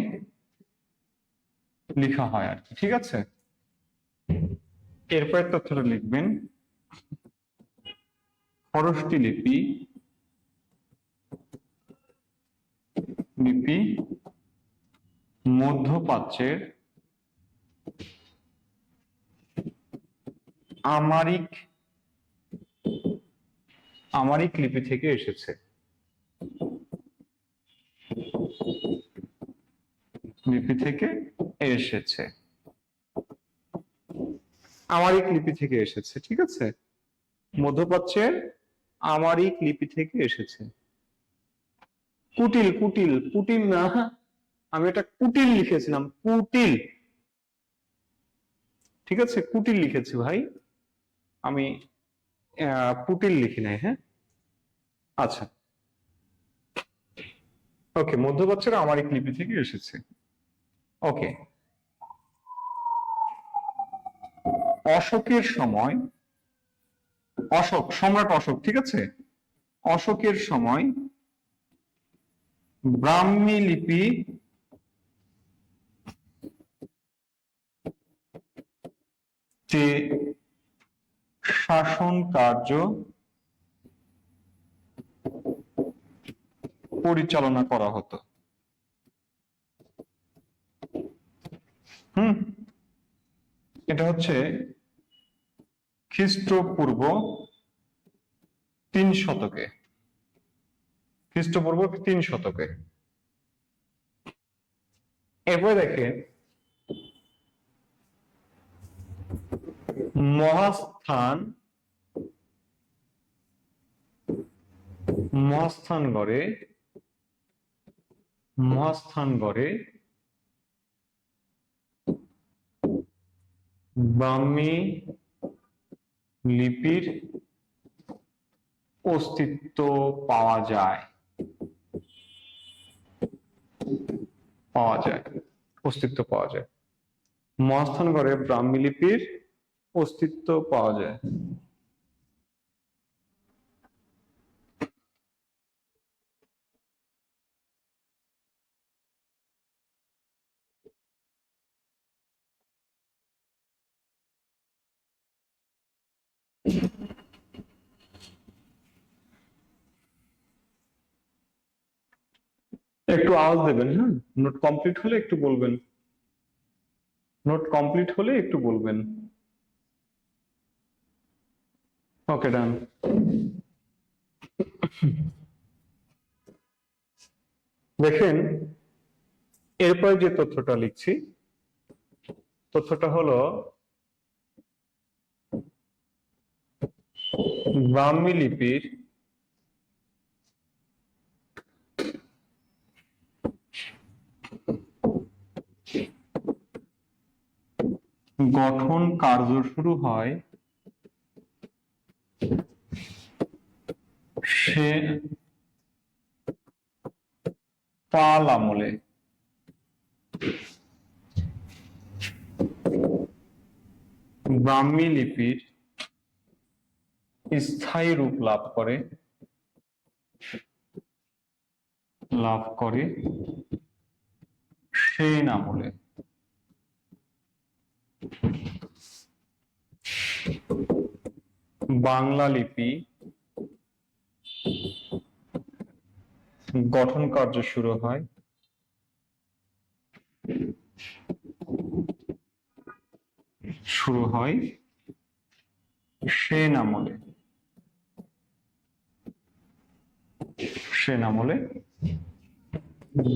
লেখা হয় আর কি, ঠিক আছে। এরপরে তথ্যটা লিখবেন খরষ্টি লিপি মধ্যপ্রাচ্যের আমারিক লিপি থেকে এসেছে। আমারিক লিপি থেকে এসেছে, ঠিক আছে। মধ্যপ্রাচ্যের আমারিক লিপি থেকে এসেছে। কুটিল, কুটিল, কুটিল না, আমি এটা কুটিল লিখেছিলাম, কুটিল। ঠিক আছে, কুটিল লিখেছি ভাই, আমি কুটিল লিখি নাই। হ্যাঁ, আচ্ছা, ওকে, মধ্যপ্রাচ্যের আমারিক লিপি থেকে এসেছে। ওকে, অশোকের সময়, অশোক, সম্রাট অশোক, ঠিক আছে, অশোকের সময় ব্রাহ্মী লিপি যে শাসন কার্য পরিচালনা করা হতো, এটা হচ্ছে খ্রিস্টপূর্ব 3 শতকে, খ্রিস্টপূর্ব 3 শতকে। এরপরে দেখেন মহাস্থান, মহাস্থানগড়ে, মহাস্থানগড়ে ব্রাহ্মী লিপির অস্তিত্ব পাওয়া যায়, অস্তিত্ব পাওয়া যায়। মহাস্থানগড়ে ব্রাহ্মী লিপির অস্তিত্ব পাওয়া যায়। একটু আওয়াজ দেবেন, হ্যাঁ, নোট কমপ্লিট হলে একটু বলবেন, নোট কমপ্লিট হলে একটু বলবেন। ওকে, ডান। দেখেন এরপরে যে তথ্যটা লিখছি, তথ্যটা হলো ব্রাহ্মী লিপির গঠন কার্য শুরু হয় সে পাল আমলে। ব্রাহ্মী লিপির স্থায়ী রূপ লাভ করে সেন আমলে। বাংলা লিপি গঠন কার্য শুরু হয় সেন আমলে, সেন আমলে।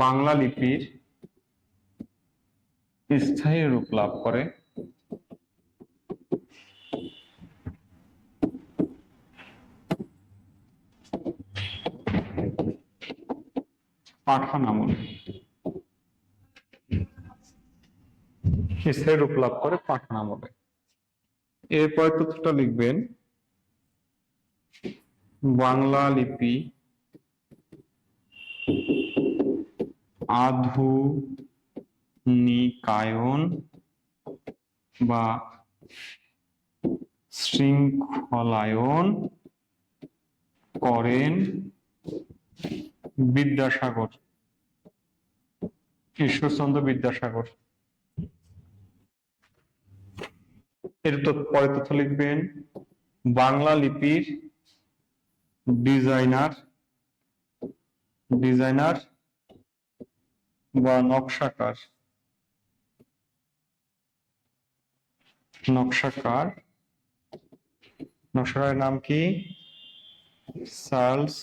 বাংলা লিপির স্থায়ী রূপ লাভ করে পাঠান আমলে, স্থায়ী রূপ লাভ করে পাঠান আমলে। এরপর তথ্যটা লিখবেন বাংলা লিপি আধুনিকায়ন বা শৃঙ্খলায়ন করেন বিদ্যাসাগর, ঈশ্বরচন্দ্র বিদ্যাসাগর। এর পরে তথ্য লিখবেন বাংলা লিপির ডিজাইনার বা নকশাকারের নাম কি? Charles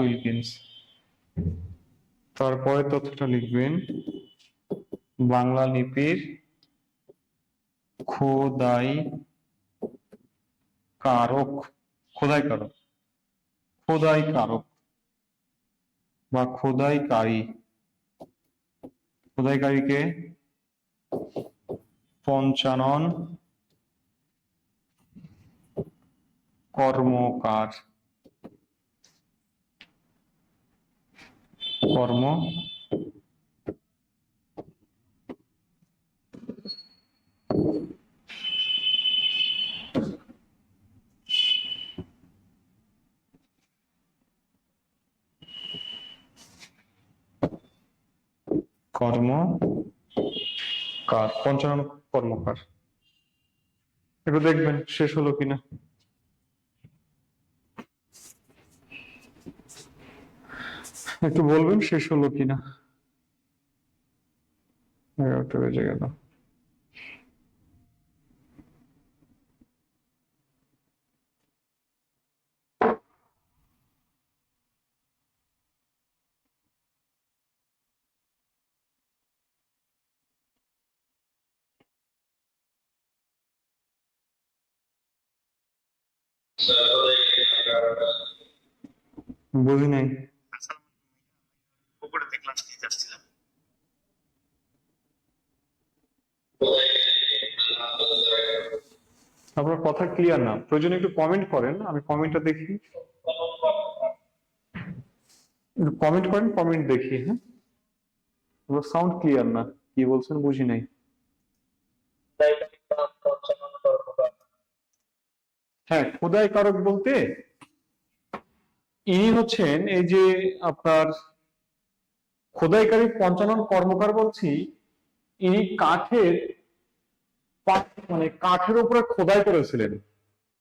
Wilkins. তারপরে তথ্যটা লিখবেন বাংলা লিপির খোদাই কারক, খোদাই কারক, খোদাই কারক বা খোদাইকারী, খোদাইকারীকে পঞ্চানন কর্মকার, কর্ম কর্মকার, পঞ্চানন কর্মকার। একটু দেখবেন শেষ হলো কিনা। একটু বলবেন শেষ হলো কিনা। 11টা বেজে গেল। বুঝি নাই। উপরে ক্লাস নিতে আসছিলাম। আপনার কথা ক্লিয়ার না, প্রয়োজনে একটু কমেন্ট করেন, আমি কমেন্টটা দেখি। কমেন্ট করেন, কমেন্ট দেখি। হ্যাঁ, সাউন্ড ক্লিয়ার না, কি বলছেন বুঝি নাই। হ্যাঁ, খোদাই কারক বলতে ইনি হচ্ছেন এই যে আপনার খোদাইকারী পঞ্চানন কর্মকার বলছি, ইনি কাঠের মানে কাঠের উপরে খোদাই করেছিলেন।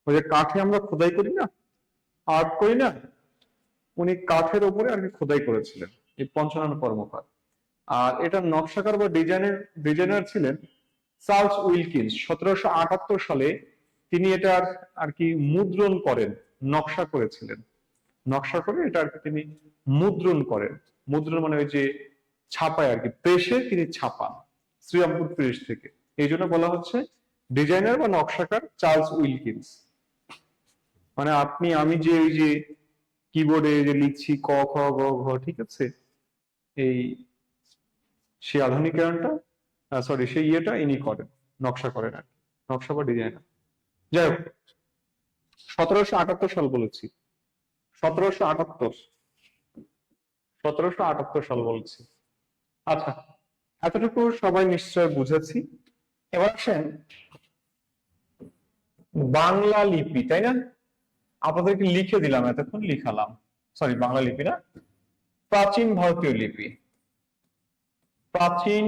ওই যে কাঠে আমরা খোদাই করি না, আর্ট করি না, উনি কাঠের উপরে আর কি খোদাই করেছিলেন, এই পঞ্চানন কর্মকার। আর এটা নকশাকার বা ডিজাইনার ছিলেন চার্লস উইলকিন্স। 1778 সালে তিনি এটার আর কি মুদ্রণ করেন, নকশা করেছিলেন। নকশা করে এটা আর কি তিনি মুদ্রণ করেন। মুদ্রণ মানে ওই যে ছাপায় আর কি, প্রেসে তিনি ছাপান, শ্রীরামপুর প্রেস থেকে। এই জন্য বলা হচ্ছে ডিজাইনার বা নকশাকার চার্লস উইলকিন্স। মানে আপনি আমি যে ওই যে কিবোর্ডে যে লিখছি ক খ গ ঘ, ঠিক আছে, এই সেই আধুনিকায়নটা, সরি সেই ইয়েটা ইনি করেন, নকশা করেন আর কি, নকশা বা ডিজাইনার। যাই হোক, 1778 সাল বলেছি, 1778, 1778 সাল বলছি। আচ্ছা, এতটুকু সবাই নিশ্চয় বুঝেছি। এবার আসেন বাংলা লিপি, তাই না? আপনাদেরকে লিখে দিলাম, এতক্ষণ লিখালাম, সরি বাংলা লিপি না, প্রাচীন ভারতীয় লিপি। প্রাচীন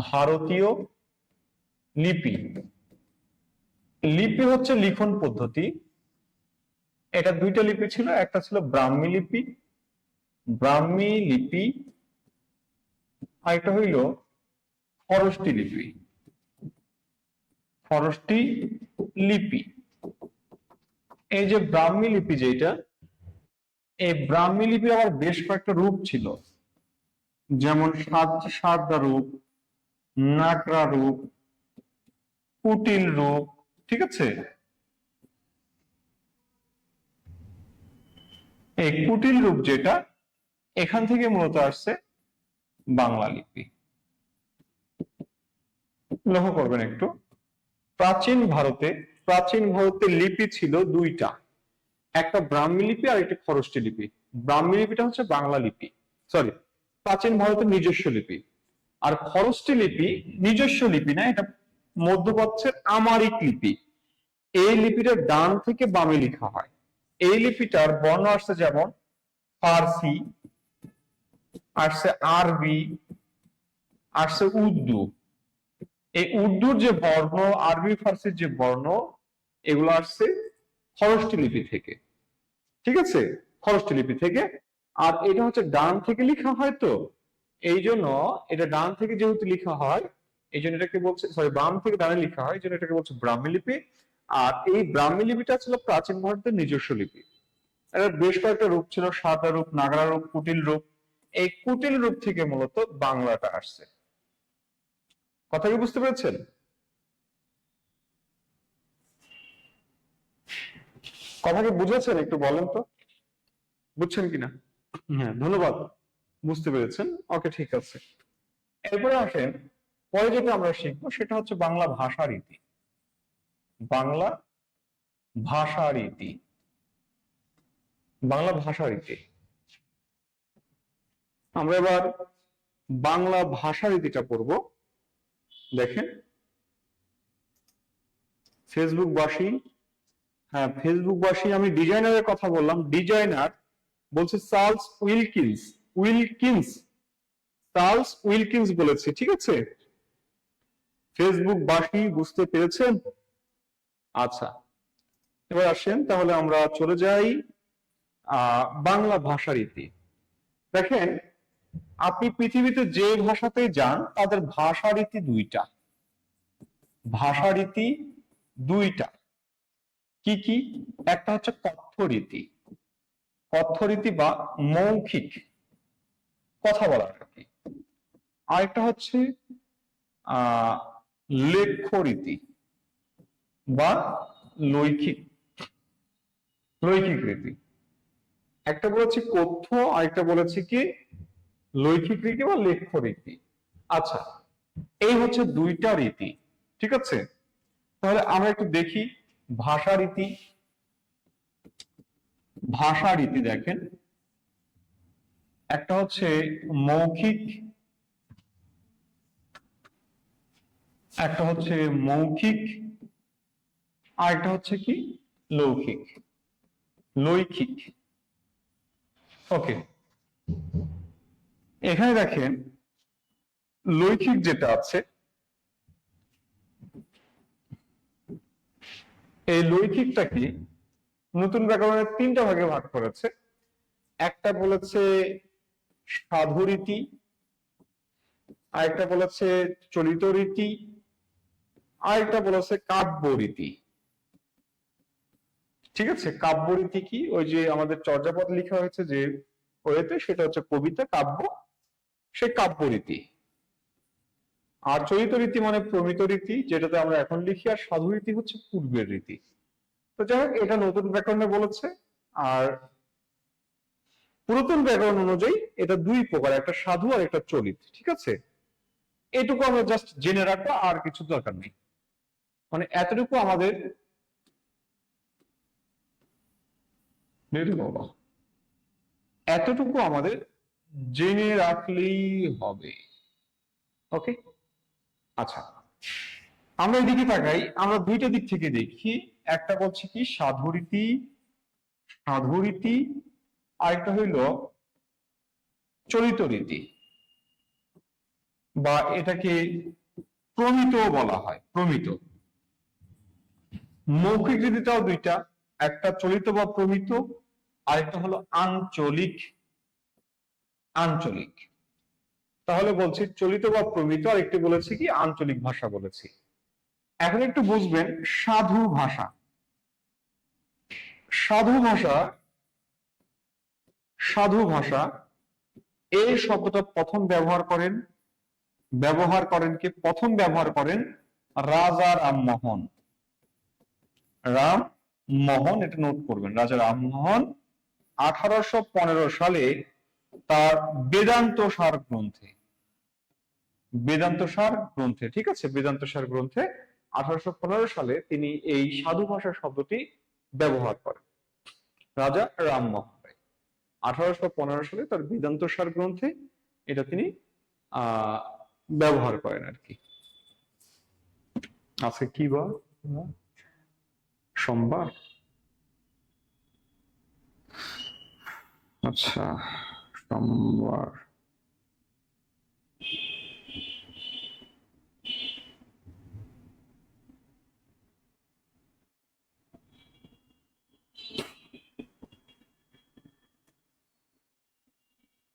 ভারতীয় লিপি, লিপি হচ্ছে লিখন পদ্ধতি। এটা দুইটা লিপি ছিল, একটা ছিল ব্রাহ্মী লিপি, ব্রাহ্মী লিপি, আরেকটা হইল খরষ্টি লিপি, খরষ্টি লিপি। এই যে ব্রাহ্মী লিপি যেটা, এই ব্রাহ্মী লিপি আবার বেশ কয়েকটা রূপ ছিল, যেমন সাদা রূপ, নাকড়া রূপ, কুটিল রূপ, ঠিক আছে। এই কুটিল রূপ যেটা, এখান থেকে মূলত আসছে বাংলা লিপি। লক্ষ্য করবেন একটু, প্রাচীন ভারতে লিপি ছিল দুইটা, একটা ব্রাহ্মী লিপি আর একটা খরষ্টি লিপি। ব্রাহ্মী লিপিটা হচ্ছে বাংলা লিপি, সরি প্রাচীন ভারতের নিজস্ব লিপি। আর খরষ্টি লিপি নিজস্ব লিপি না, এটা মধ্যপ্রাচ্যের আমারিক লিপি। এই লিপিটার ডান থেকে বামে লেখা হয়। এই লিপিটার বর্ণ আসছে যেমন ফার্সি, আসছে আরবি, আসছে উর্দু। এই উর্দুর যে বর্ণ, আরবি ফার্সির যে বর্ণ, এগুলো আসছে খরষ্টি লিপি থেকে, ঠিক আছে, খরষ্টি লিপি থেকে। আর এটা হচ্ছে ডান থেকে লেখা হয়, তো এই জন্য এটা ডান থেকে যেহেতু লেখা হয়, এই জন্য এটাকে বলছে, সরি বাম থেকে ডানে লেখা হয়, এই জন্য এটাকে বলছে ব্রাহ্মী লিপি। আর এই ব্রাহ্মী লিপিটা ছিল প্রাচীন ভারতের নিজস্ব লিপি। এর বেশ কয়েকটা রূপ ছিল, সাদা রূপ, নাগরা রূপ, কুটিল রূপ। এই কুটিল রূপ থেকে মূলত বাংলাটা আসছে। কথা কি বুঝতে পেরেছেন? কথা কি বুঝেছেন? একটু বলেন তো, বুঝছেন কিনা? হ্যাঁ, ধন্যবাদ, বুঝতে পেরেছেন। ওকে, ঠিক আছে। এরপরে আসেন, পরে যেটা আমরা শিখবো সেটা হচ্ছে বাংলা ভাষা রীতি। বাংলা ভাষা রীতি, বাংলা ভাষা রীতি। আমরা এবার বাংলা ভাষা রীতিটা পড়ব। দেখেন, ফেসবুকবাসী, হ্যাঁ ফেসবুকবাসী, আমি ডিজাইনারের কথা বললাম, ডিজাইনার বলছে Charles Wilkins, Wilkins, Charles Wilkins বলেছে, ঠিক আছে? ফেসবুকবাসী বুঝতে পেরেছেন? আচ্ছা, এবার আসেন তাহলে আমরা চলে যাই বাংলা ভাষা রীতি। দেখেন, আপনি পৃথিবীতে যে ভাষাতেই যান তাদের ভাষা রীতি দুইটা, ভাষা রীতি দুইটা। কি কি? একটা হচ্ছে কথ্য রীতি, কথ্য রীতি বা মৌখিক কথা বলা আর কি। আরেকটা হচ্ছে লেখ্য রীতি বা লৈখিক, লৈখিক রীতি। একটা বলেছি কথ্য, আরেকটা বলেছি কি লৈখিক রীতি বা লেখ্য রীতি। আচ্ছা, এই হচ্ছে দুইটা রীতি, ঠিক আছে? তাহলে আমরা একটু দেখি ভাষা রীতি। ভাষা রীতি দেখেন, একটা হচ্ছে মৌখিক, একটা হচ্ছে মৌখিক, আর একটা হচ্ছে কি লৌকিক, লৈখিক। ওকে, এখানে দেখেন লৈখিক যেটা আছে, এই লৈখিকটা কি নতুন ব্যাকরণের তিনটা ভাগে ভাগ করেছে। একটা বলেছে সাধু রীতি, আরেকটা বলেছে চলিত রীতি, আরেকটা বলেছে কাব্য রীতি। ঠিক আছে, কাব্য রীতি কি? ওই যে আমাদের চর্যাপদ লেখা হয়েছে যে ওয়েতে, সেটা হচ্ছে কবিতা, কাব্য, সে কাব্য রীতি। আর চলিত রীতি মানে প্রমিত রীতি, যেটাতে আমরা এখন লিখি। আর সাধু রীতি হচ্ছে পূর্বের রীতি। তো যাই হোক, এটা নতুন ব্যাকরণে বলেছে। আর পুরাতন ব্যাকরণ অনুযায়ী এটা দুই প্রকার, একটা সাধু আর একটা চলিত, ঠিক আছে? এটুকু আমরা জাস্ট জেনে রাখবো, আর কিছু দরকার নেই। মানে এতটুকু আমাদের এতটুকু আমাদের জেনে রাখলেই হবে। ওকে, আচ্ছা, আমরা এদিকে তাকাই, আমরা দুইটা দিক থেকে দেখি। একটা বলছি কি সাধু রীতি, সাধু রীতি, আরেকটা হইল চলিত রীতি, বা এটাকে প্রমিত বলা হয়, প্রমিত। মৌখিক রীতিটাও দুইটা, একটা চলিত বা প্রমিত, আরেকটা হলো আঞ্চলিক, আঞ্চলিক। তাহলে বলছি চলিত বা প্রমিত, আর একটি বলেছি কি আঞ্চলিক ভাষা বলেছি। এখন একটু বুঝবেন সাধু ভাষা। সাধু ভাষা, সাধু ভাষা, এই শব্দটা প্রথম ব্যবহার করেন কে? প্রথম ব্যবহার করেন রাজা রামমোহন। রামমোহন, এটা নোট করবেন, রাজা রামমোহন 1815 সালে তার বেদান্ত সার গ্রন্থে, বেদান্ত সার গ্রন্থে, ঠিক আছে, বেদান্ত সার গ্রন্থে 1815 সালে তিনি এই সাধু ভাষা শব্দটি ব্যবহার করেন, রাজা রামমোহন রায়। 1815 সালে তার বেদান্ত সার গ্রন্থে এটা তিনি ব্যবহার করেন আর কি। আজকে কি বার? সোমবার। আচ্ছা, সোমবার।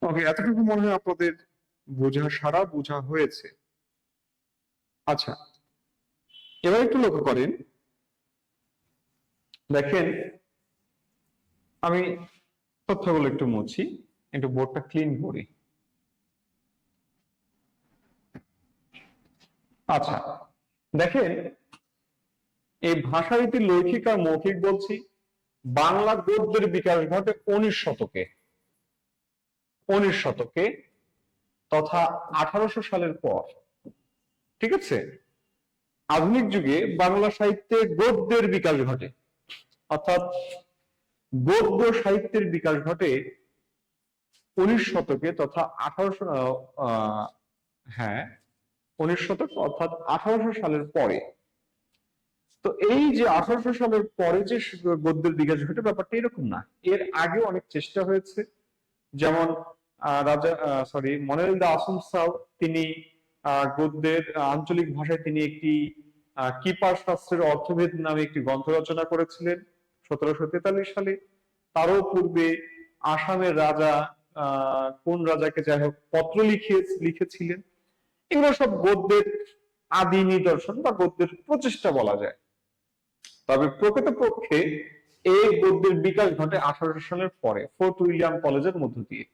ওকে, এতটুকু মনে হয় আপনাদের সারা বোঝা হয়েছে। আচ্ছা, এবার একটু লক্ষ্য করেন, দেখেন আমি তথ্যগুলো একটু মুছি, একটু বোর্ডটা ক্লিন করি। আচ্ছা, দেখেন এই ভাষারীতি লৈখিক আর মৌখিক বলছি, বাংলা গদ্যের বিকাশ ঘটে 19 শতকে তথা 1800 সালের পর। ঠিক আছে, আধুনিক যুগে বাংলা সাহিত্যে গদ্যের বিকাশ ঘটে, অর্থাৎ গদ্য সাহিত্যের বিকাশ ঘটে 19 শতকে তথা 1800 হ্যাঁ 19 শতক অর্থাৎ 1800 সালের পরে। তো এই যে 1800 সালের পরে যে গদ্যের বিকাশ ঘটে, ব্যাপারটা এরকম না, এর আগে অনেক চেষ্টা হয়েছে। যেমন মনিরুল আসম সাউ, তিনি গদ্যের আঞ্চলিক ভাষায় তিনি একটি কিপার শাস্ত্রের অর্থভেদ নামে একটি গ্রন্থ রচনা করেছিলেন 1743 সালে। তারও পূর্বে আসামের রাজা কোন রাজাকে যাই হোক পত্র লিখেছিলেন। এগুলো সব গদ্যের আদি নিদর্শন বা গদ্যের প্রচেষ্টা বলা যায়। তবে প্রকৃতপক্ষে এই গদ্যের বিকাশ ঘটে 1800 সালের পরে ফোর্ট উইলিয়াম কলেজের মধ্য দিয়ে।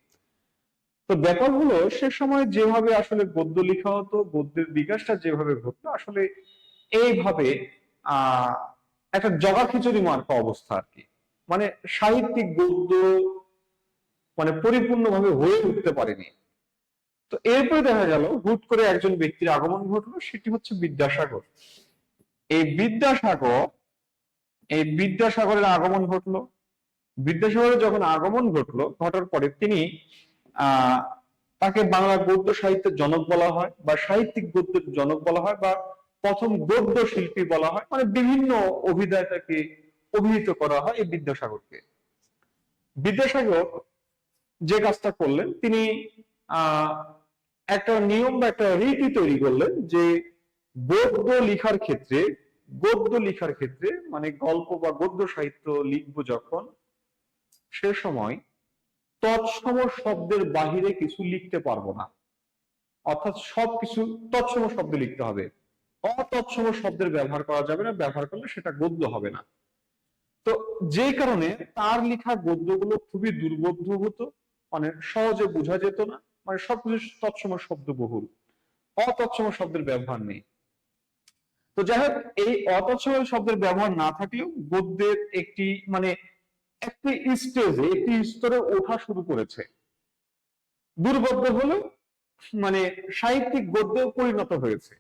তো ব্যাপার হলো সে সময় যেভাবে আসলে গদ্য লেখা হতো, গদ্যের বিকাশটা যেভাবে ঘটলো, আসলে এইভাবে আহ একটা জগা খিচুড়ি মার্কা অবস্থা আর কি। মানে সাহিত্যিক গদ্য মানে পরিপূর্ণভাবে হয়ে উঠতে পারেনি। তো এরপরে দেখা গেল হুট করে একজন ব্যক্তির আগমন ঘটলো, সেটি হচ্ছে বিদ্যাসাগর। এই বিদ্যাসাগরের আগমন ঘটলো। বিদ্যাসাগরের যখন আগমন ঘটলো, ঘটার পরে তিনি তাকে বাংলা গদ্য সাহিত্যের জনক বলা হয় বা সাহিত্যিক গদ্যের জনক বলা হয় বা প্রথম গদ্য শিল্পী বলা হয়, মানে বিভিন্ন অভিধায় তাকে অভিহিত করা হয় এই বিদ্যাসাগরকে। বিদ্যাসাগর যে কাজটা করলেন, তিনি একটা নিয়ম বা একটা রীতি তৈরি করলেন যে গদ্য লেখার ক্ষেত্রে মানে গল্প বা গদ্য সাহিত্য লিখবো যখন, সে সময় তৎসম শব্দের বাহিরে কিছু লিখতে পারবো না, অর্থাৎ সবকিছু তৎসম শব্দ লিখতে হবে, অতৎসম শব্দের ব্যবহার করা যাবে না, ব্যবহার করলে সেটা গদ্য হবে না। তো যে কারণে তার লেখা গদ্যগুলো খুবই দুর্বোধ্য হতো, মানে সহজে বোঝা যেত না, মানে সবকিছু তৎসম শব্দ বহুল, অতৎসম শব্দের ব্যবহার নেই। তো যাই হোক, এই অতৎসম শব্দের ব্যবহার না থাকলেও গদ্যের একটি মানে একটি স্টেজে একটি স্তরে ওঠা শুরু করেছে, দুর্বোধ্য হলেও মানে সাহিত্যিক গদ্যে পরিণত হয়েছে।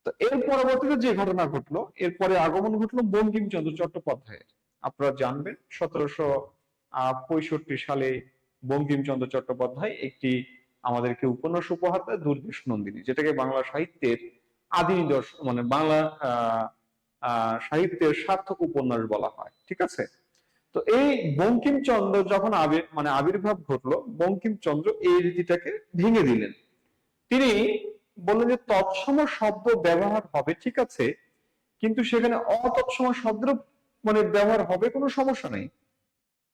তো এর পরবর্তীতে যে ঘটনা ঘটলো, এরপরে আগমন ঘটলো বঙ্কিমচন্দ্র চট্টোপাধ্যায়ের। আপনারা জানবেন 1765 সালে বঙ্কিমচন্দ্র চট্টোপাধ্যায় একটি আমাদেরকে উপন্যাস উপহার দেয়, দুর্গেশ নন্দিনী, যেটাকে বাংলা সাহিত্যের আদি নিদর্শন মানে বাংলা সাহিত্যের সার্থক উপন্যাস বলা হয়। ঠিক আছে, তো এই বঙ্কিমচন্দ্র যখন আবির্ভাব ঘটলো, বঙ্কিমচন্দ্র এই রীতিটাকে ভেঙে দিলেন। তিনি বললেন যে তৎসম শব্দ ব্যবহার হবে, ঠিক আছে, কিন্তু সেখানে অতৎসম শব্দের মানে ব্যবহার হবে, কোনো সমস্যা নেই,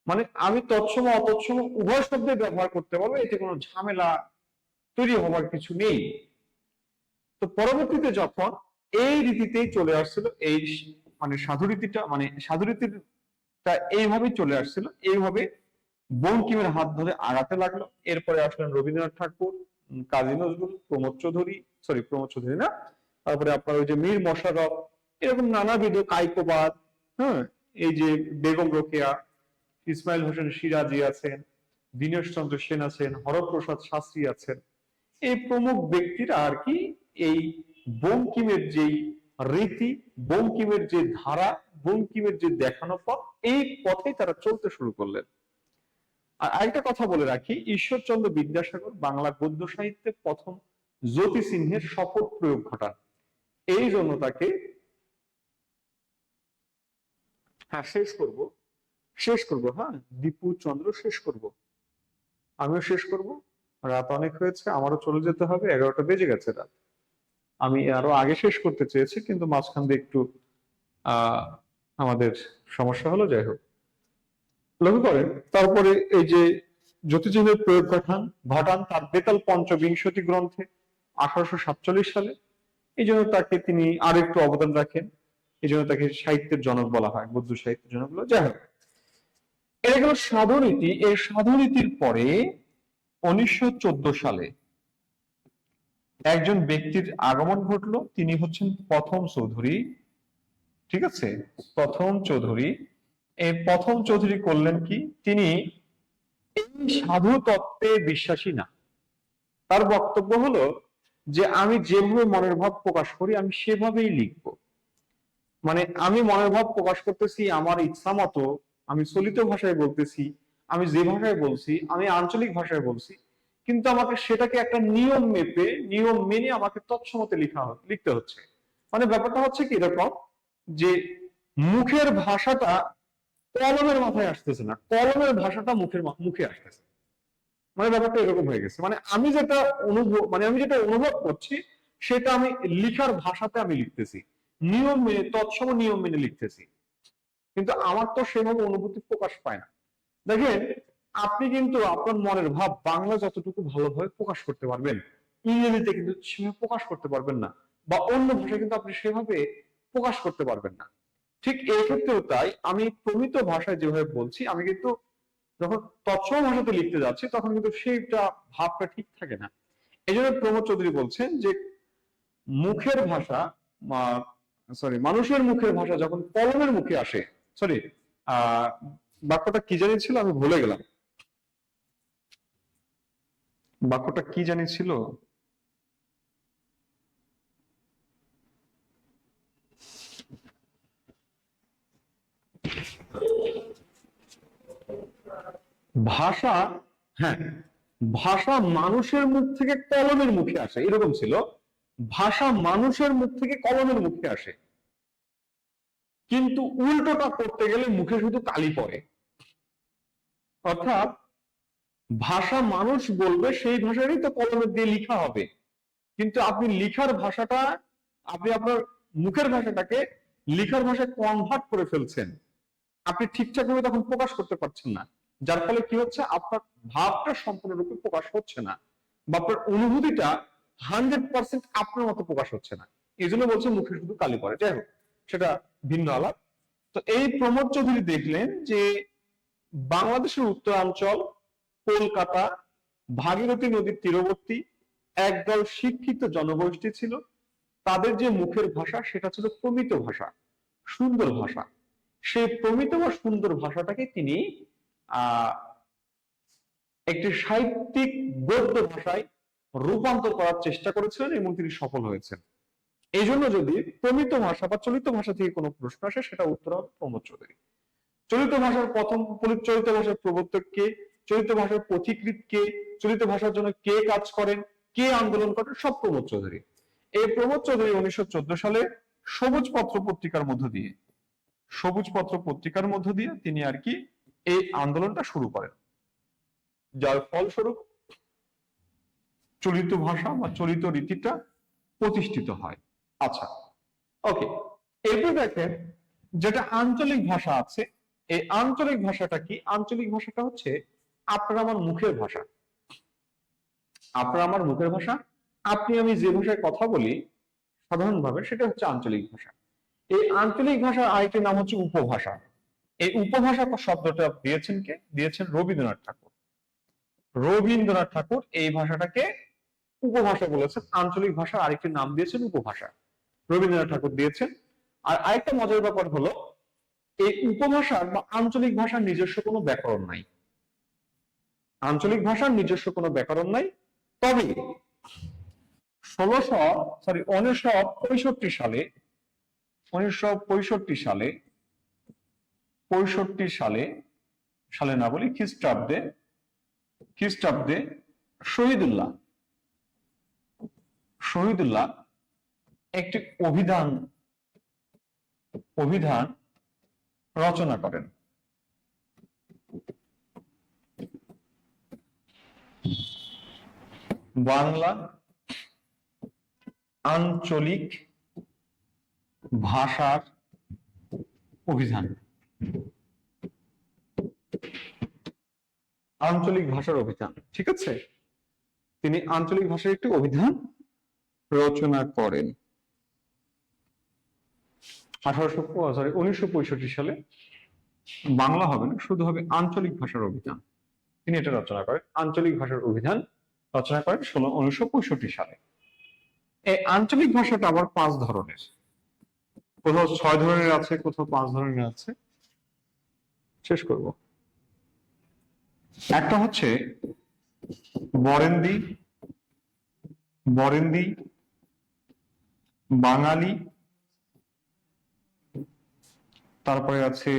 মানে আমি তৎসম অতৎসম উভয় শব্দে ব্যবহার করতে পারবো, এতে কোনো ঝামেলা তৈরি হওয়ার কিছু নেই। তো পরবর্তীতে যখন এই রীতিতেই চলে আসছিল, এই মানে সাধুরীতিটা এইভাবেই চলে আসছিল, এইভাবে বঙ্কিমের হাত ধরে আগাতে লাগলো। এরপরে আসলেন রবীন্দ্রনাথ ঠাকুর, কাজী নজরুল, প্রমোদ চৌধুরী না, তারপরে আপনার ওই যে মীর মশাররফ, এরকম নানাবিধ কাইকোবাদ, হ্যাঁ, এই যে বেগম রোকেয়া, ইসমাইল হোসেন সিরাজি আছেন, দীনেশ চন্দ্র সেন আছেন, হরপ্রসাদ শাস্ত্রী আছেন, এই প্রমুখ ব্যক্তিরা আর কি এই বঙ্কিমের যেই রীতি, বঙ্কিমের যে ধারা, বঙ্কিমের যে দেখানো পথ, এই পথে তারা চলতে শুরু করলেন। আর আরেকটা কথা বলে রাখি, ঈশ্বরচন্দ্র বিদ্যাসাগর বাংলা গদ্য সাহিত্যে প্রথম জ্যোতি চিহ্নের শপথ প্রয়োগ ঘটান। এই জন্য তাকে শেষ করব দীপু চন্দ্র শেষ করব, আমিও শেষ করব, রাত অনেক হয়েছে, আমারও চলে যেতে হবে, 11টা বেজে গেছে রাত। আমি আরো আগে শেষ করতে চেয়েছি, কিন্তু মাঝখান দিয়ে একটু আমাদের সমস্যা হলো। যাই হোক, লক্ষ্য করেন, তারপরে এই যে জ্যোতিচিহ্নের প্রয়োগ ঘটান তার বেতাল পঞ্চবিংশতি গ্রন্থে 1847 সালে। এই জন্য তাকে তিনি আর একটু অবদান রাখেন, এই জন্য তাকে সাহিত্যের জনক বলা হয়, গদ্য সাহিত্যের জনক বলা। যাই হোক, এটা গেল সাধুরীতি। এই সাধুরীতির পরে 1914 সালে একজন ব্যক্তির আগমন ঘটলো, তিনি হচ্ছেন প্রথম চৌধুরী। ঠিক আছে, প্রথম চৌধুরী, এই প্রথম চৌধুরী করলেন কি, তিনি এই সাধু তত্ত্বে বিশ্বাসী না। তার বক্তব্য হলো যে আমি যেভাবে মনের ভাব প্রকাশ করি আমি সেভাবেই লিখবো। মানে আমি মনের ভাব প্রকাশ করতেছি আমার ইচ্ছা মতো, আমি চলিত ভাষায় বলতেছি, আমি যে ভাষায় বলছি আমি আঞ্চলিক ভাষায় বলছি, কিন্তু আমাকে সেটাকে একটা নিয়ম মেপে নিয়ম মেনে আমাকে তৎসমতে লিখতে হচ্ছে। মানে ব্যাপারটা হচ্ছে কি এরকম যে মুখের ভাষাটা কলমের মাথায় আসতেছে না, কলমের ভাষাটা মুখে আসতেছে। মানে ব্যাপারটা এরকম হয়ে গেছে, মানে আমি যেটা অনুভব করছি সেটা আমি লিখার ভাষাতে আমি লিখতেছি, নিয়ম মেনে তৎসম নিয়ম মেনে লিখতেছি, কিন্তু আমার তো সেভাবে অনুভূতি প্রকাশ পায় না। দেখেন, আপনি কিন্তু আপনার মনের ভাব বাংলা যতটুকু ভালোভাবে প্রকাশ করতে পারবেন, ইংরেজিতে কিন্তু সেভাবে প্রকাশ করতে পারবেন না, বা অন্য ভাষায় কিন্তু আপনি সেভাবে প্রকাশ করতে পারবেন না। ঠিক এই ক্ষেত্রেও তাই, আমি প্রমিত ভাষায় যেভাবে বলছি, আমি কিন্তু যখন তৎসম ভাষাতে লিখতে যাচ্ছি তখন কিন্তু সেইটা ভাবটা ঠিক থাকে না। এই জন্য প্রমোদ চৌধুরী বলছেন যে মুখের ভাষা, মানুষের মুখের ভাষা যখন কলমের মুখে আসে, সরি, আহ বাক্যটা কি জানি ছিল, আমি ভুলে গেলাম বাক্যটা কি জানি ছিল। ভাষা, হ্যাঁ, ভাষা মানুষের মুখ থেকে কলমের মুখে আসে, এরকম ছিল। ভাষা মানুষের মুখ থেকে কলমের মুখে আসে, কিন্তু উল্টোটা করতে গেলে মুখে শুধু কালি পড়ে। অর্থাৎ ভাষা মানুষ বলবে সেই ভাষারই তো কলমের দিয়ে লিখা হবে, কিন্তু আপনি লিখার ভাষাটা, আপনি আপনার মুখের ভাষাটাকে লিখার ভাষায় কনভার্ট করে ফেলছেন, আপনি ঠিকঠাক ভাবে তখন প্রকাশ করতে পারছেন না। যার ফলে কি হচ্ছে, আপনার ভাবটা সম্পূর্ণরূপে প্রকাশ হচ্ছে না, বা আপনার অনুভূতিটা 100% আপনার মতো প্রকাশ হচ্ছে না। এই জন্য বলছে মুখে শুধু কালি পড়ে। যাই হোক, সেটা ভিন্ন আলাপ। তো এই প্রমোদ চৌধুরী দেখলেন যে বাংলাদেশের উত্তরাঞ্চল, কলকাতা, ভাগীরথী নদীর তীরবর্তী একদল শিক্ষিত জনগোষ্ঠী ছিল, তাদের যে মুখের ভাষা সেটা ছিল প্রমিত ভাষা, সুন্দর ভাষা। সেই প্রমিত বা সুন্দর ভাষাটাকে তিনি আহ একটি সাহিত্যিক গদ্য ভাষায় রূপান্তর করার চেষ্টা করেছিলেন এবং তিনি সফল হয়েছেন। এই জন্য যদি প্রমিত ভাষা বা চলিত ভাষা থেকে কোনো প্রশ্ন আসে, সেটা উত্তর হবে প্রমোদ চৌধুরী। চলিত ভাষার চলিত ভাষার প্রবর্তক কে, চলিত ভাষার পথিকৃৎ কে, চলিত ভাষার জন্য কে কাজ করেন, কে আন্দোলন করেন, সব প্রমোদ চৌধুরী। এই প্রমোদ চৌধুরী 1914 সালে সবুজ পত্র পত্রিকার মধ্য দিয়ে তিনি আর কি এই আন্দোলনটা শুরু করেন, যার ফলস্বরূপ চলিত ভাষা বা চলিত রীতিটা প্রতিষ্ঠিত হয়। আচ্ছা, ওকে, এরপর দেখেন যেটা আঞ্চলিক ভাষা আছে, এই আঞ্চলিক ভাষাটা কি? আঞ্চলিক ভাষাটা হচ্ছে আপনার আমার মুখের ভাষা, আপনার আমার মুখের ভাষা, আপনি আমি যে ভাষায় কথা বলি সাধারণভাবে, সেটা হচ্ছে আঞ্চলিক ভাষা। এই আঞ্চলিক ভাষার আরেকটি নাম হচ্ছে উপভাষা। এই উপভাষা শব্দটা দিয়েছেন রবীন্দ্রনাথ ঠাকুর। রবীন্দ্রনাথ ঠাকুর এই ভাষাটাকে উপভাষা বলেছেন, আঞ্চলিক ভাষার আরেকটি নাম দিয়েছেন উপভাষা, রবীন্দ্রনাথ ঠাকুর দিয়েছেন। আর আরেকটা মজার ব্যাপার হলো, এই উপভাষার বা আঞ্চলিক ভাষার নিজস্ব কোনো ব্যাকরণ নাই, আঞ্চলিক ভাষার নিজস্ব কোনো ব্যাকরণ নাই। তবে 1965 সালে না বলি খ্রিস্টাব্দে শহীদুল্লাহ একটি অভিধান রচনা করেন। বাংলা আঞ্চলিক ভাষার অভিধান, আঞ্চলিক ভাষার অভিধান, ঠিক আছে, তিনি আঞ্চলিক ভাষার একটি অভিধান রচনা করেন 1965 সালে। বাংলা হবে না, শুধু হবে আঞ্চলিক ভাষার অভিধান, তিনি এটা রচনা করেন, আঞ্চলিক ভাষার অভিধান রচনা করেন 1965 সালে। এই আঞ্চলিক ভাষাটা আবার 5 ধরনের, কোথাও 6 ধরনের আছে, কোথাও 5 ধরনের আছে। শেষ করব। একটা হচ্ছে বরেন্দ্রী, বরেন্দ্রী, বাঙালি, তারপরে আছে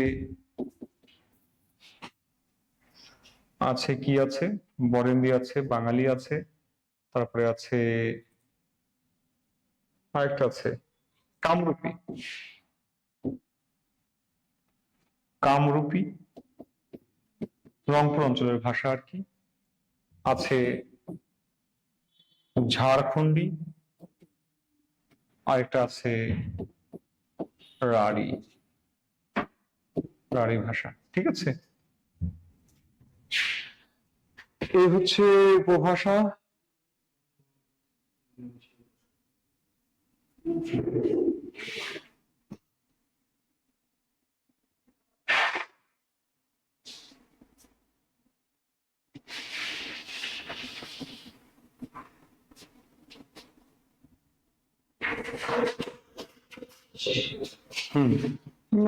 আছে কি আছে, বরেন্দ্রী আছে, বাঙালি আছে, তারপরে আছে আরেকটা আছে কামরূপী, কামরূপী রংপুর অঞ্চলের ভাষা আর কি, আছে ঝাড়খণ্ডী, আরেকটা আছে রাঢ়ী, রাঢ়ী ভাষা। ঠিক আছে, এই হচ্ছে উপভাষা।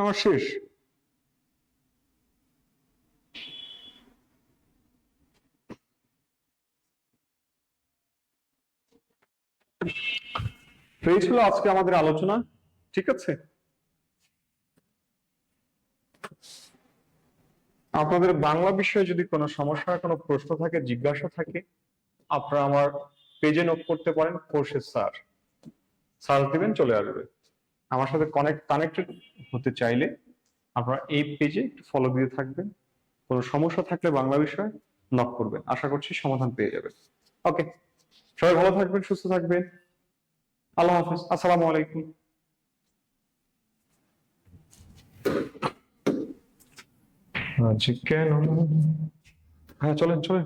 আমার শেষ। তো এই ছিল আজকে আমাদের আলোচনা। ঠিক আছে, আপনাদের বাংলা বিষয়ে যদি কোনো সমস্যা, কোনো প্রশ্ন থাকে, জিজ্ঞাসা থাকে, আপনারা আমার পেজে নোট করতে পারেন, খোরশেদ স্যার, সার্চ দিবেন চলে আসবে। আমার সাথে কানেক্টেড হতে চাইলে আপনারা এই পেজে একটু ফলো দিয়ে থাকবেন। কোনো সমস্যা থাকলে বাংলা বিষয়ে নক করবেন, আশা করছি সমাধান পেয়ে যাবেন। ওকে, সবাই ভালো থাকবেন, সুস্থ থাকবেন। আল্লাহ হাফেজ, আসসালামু আলাইকুম। আজ কেন, হ্যাঁ চলেন চলেন।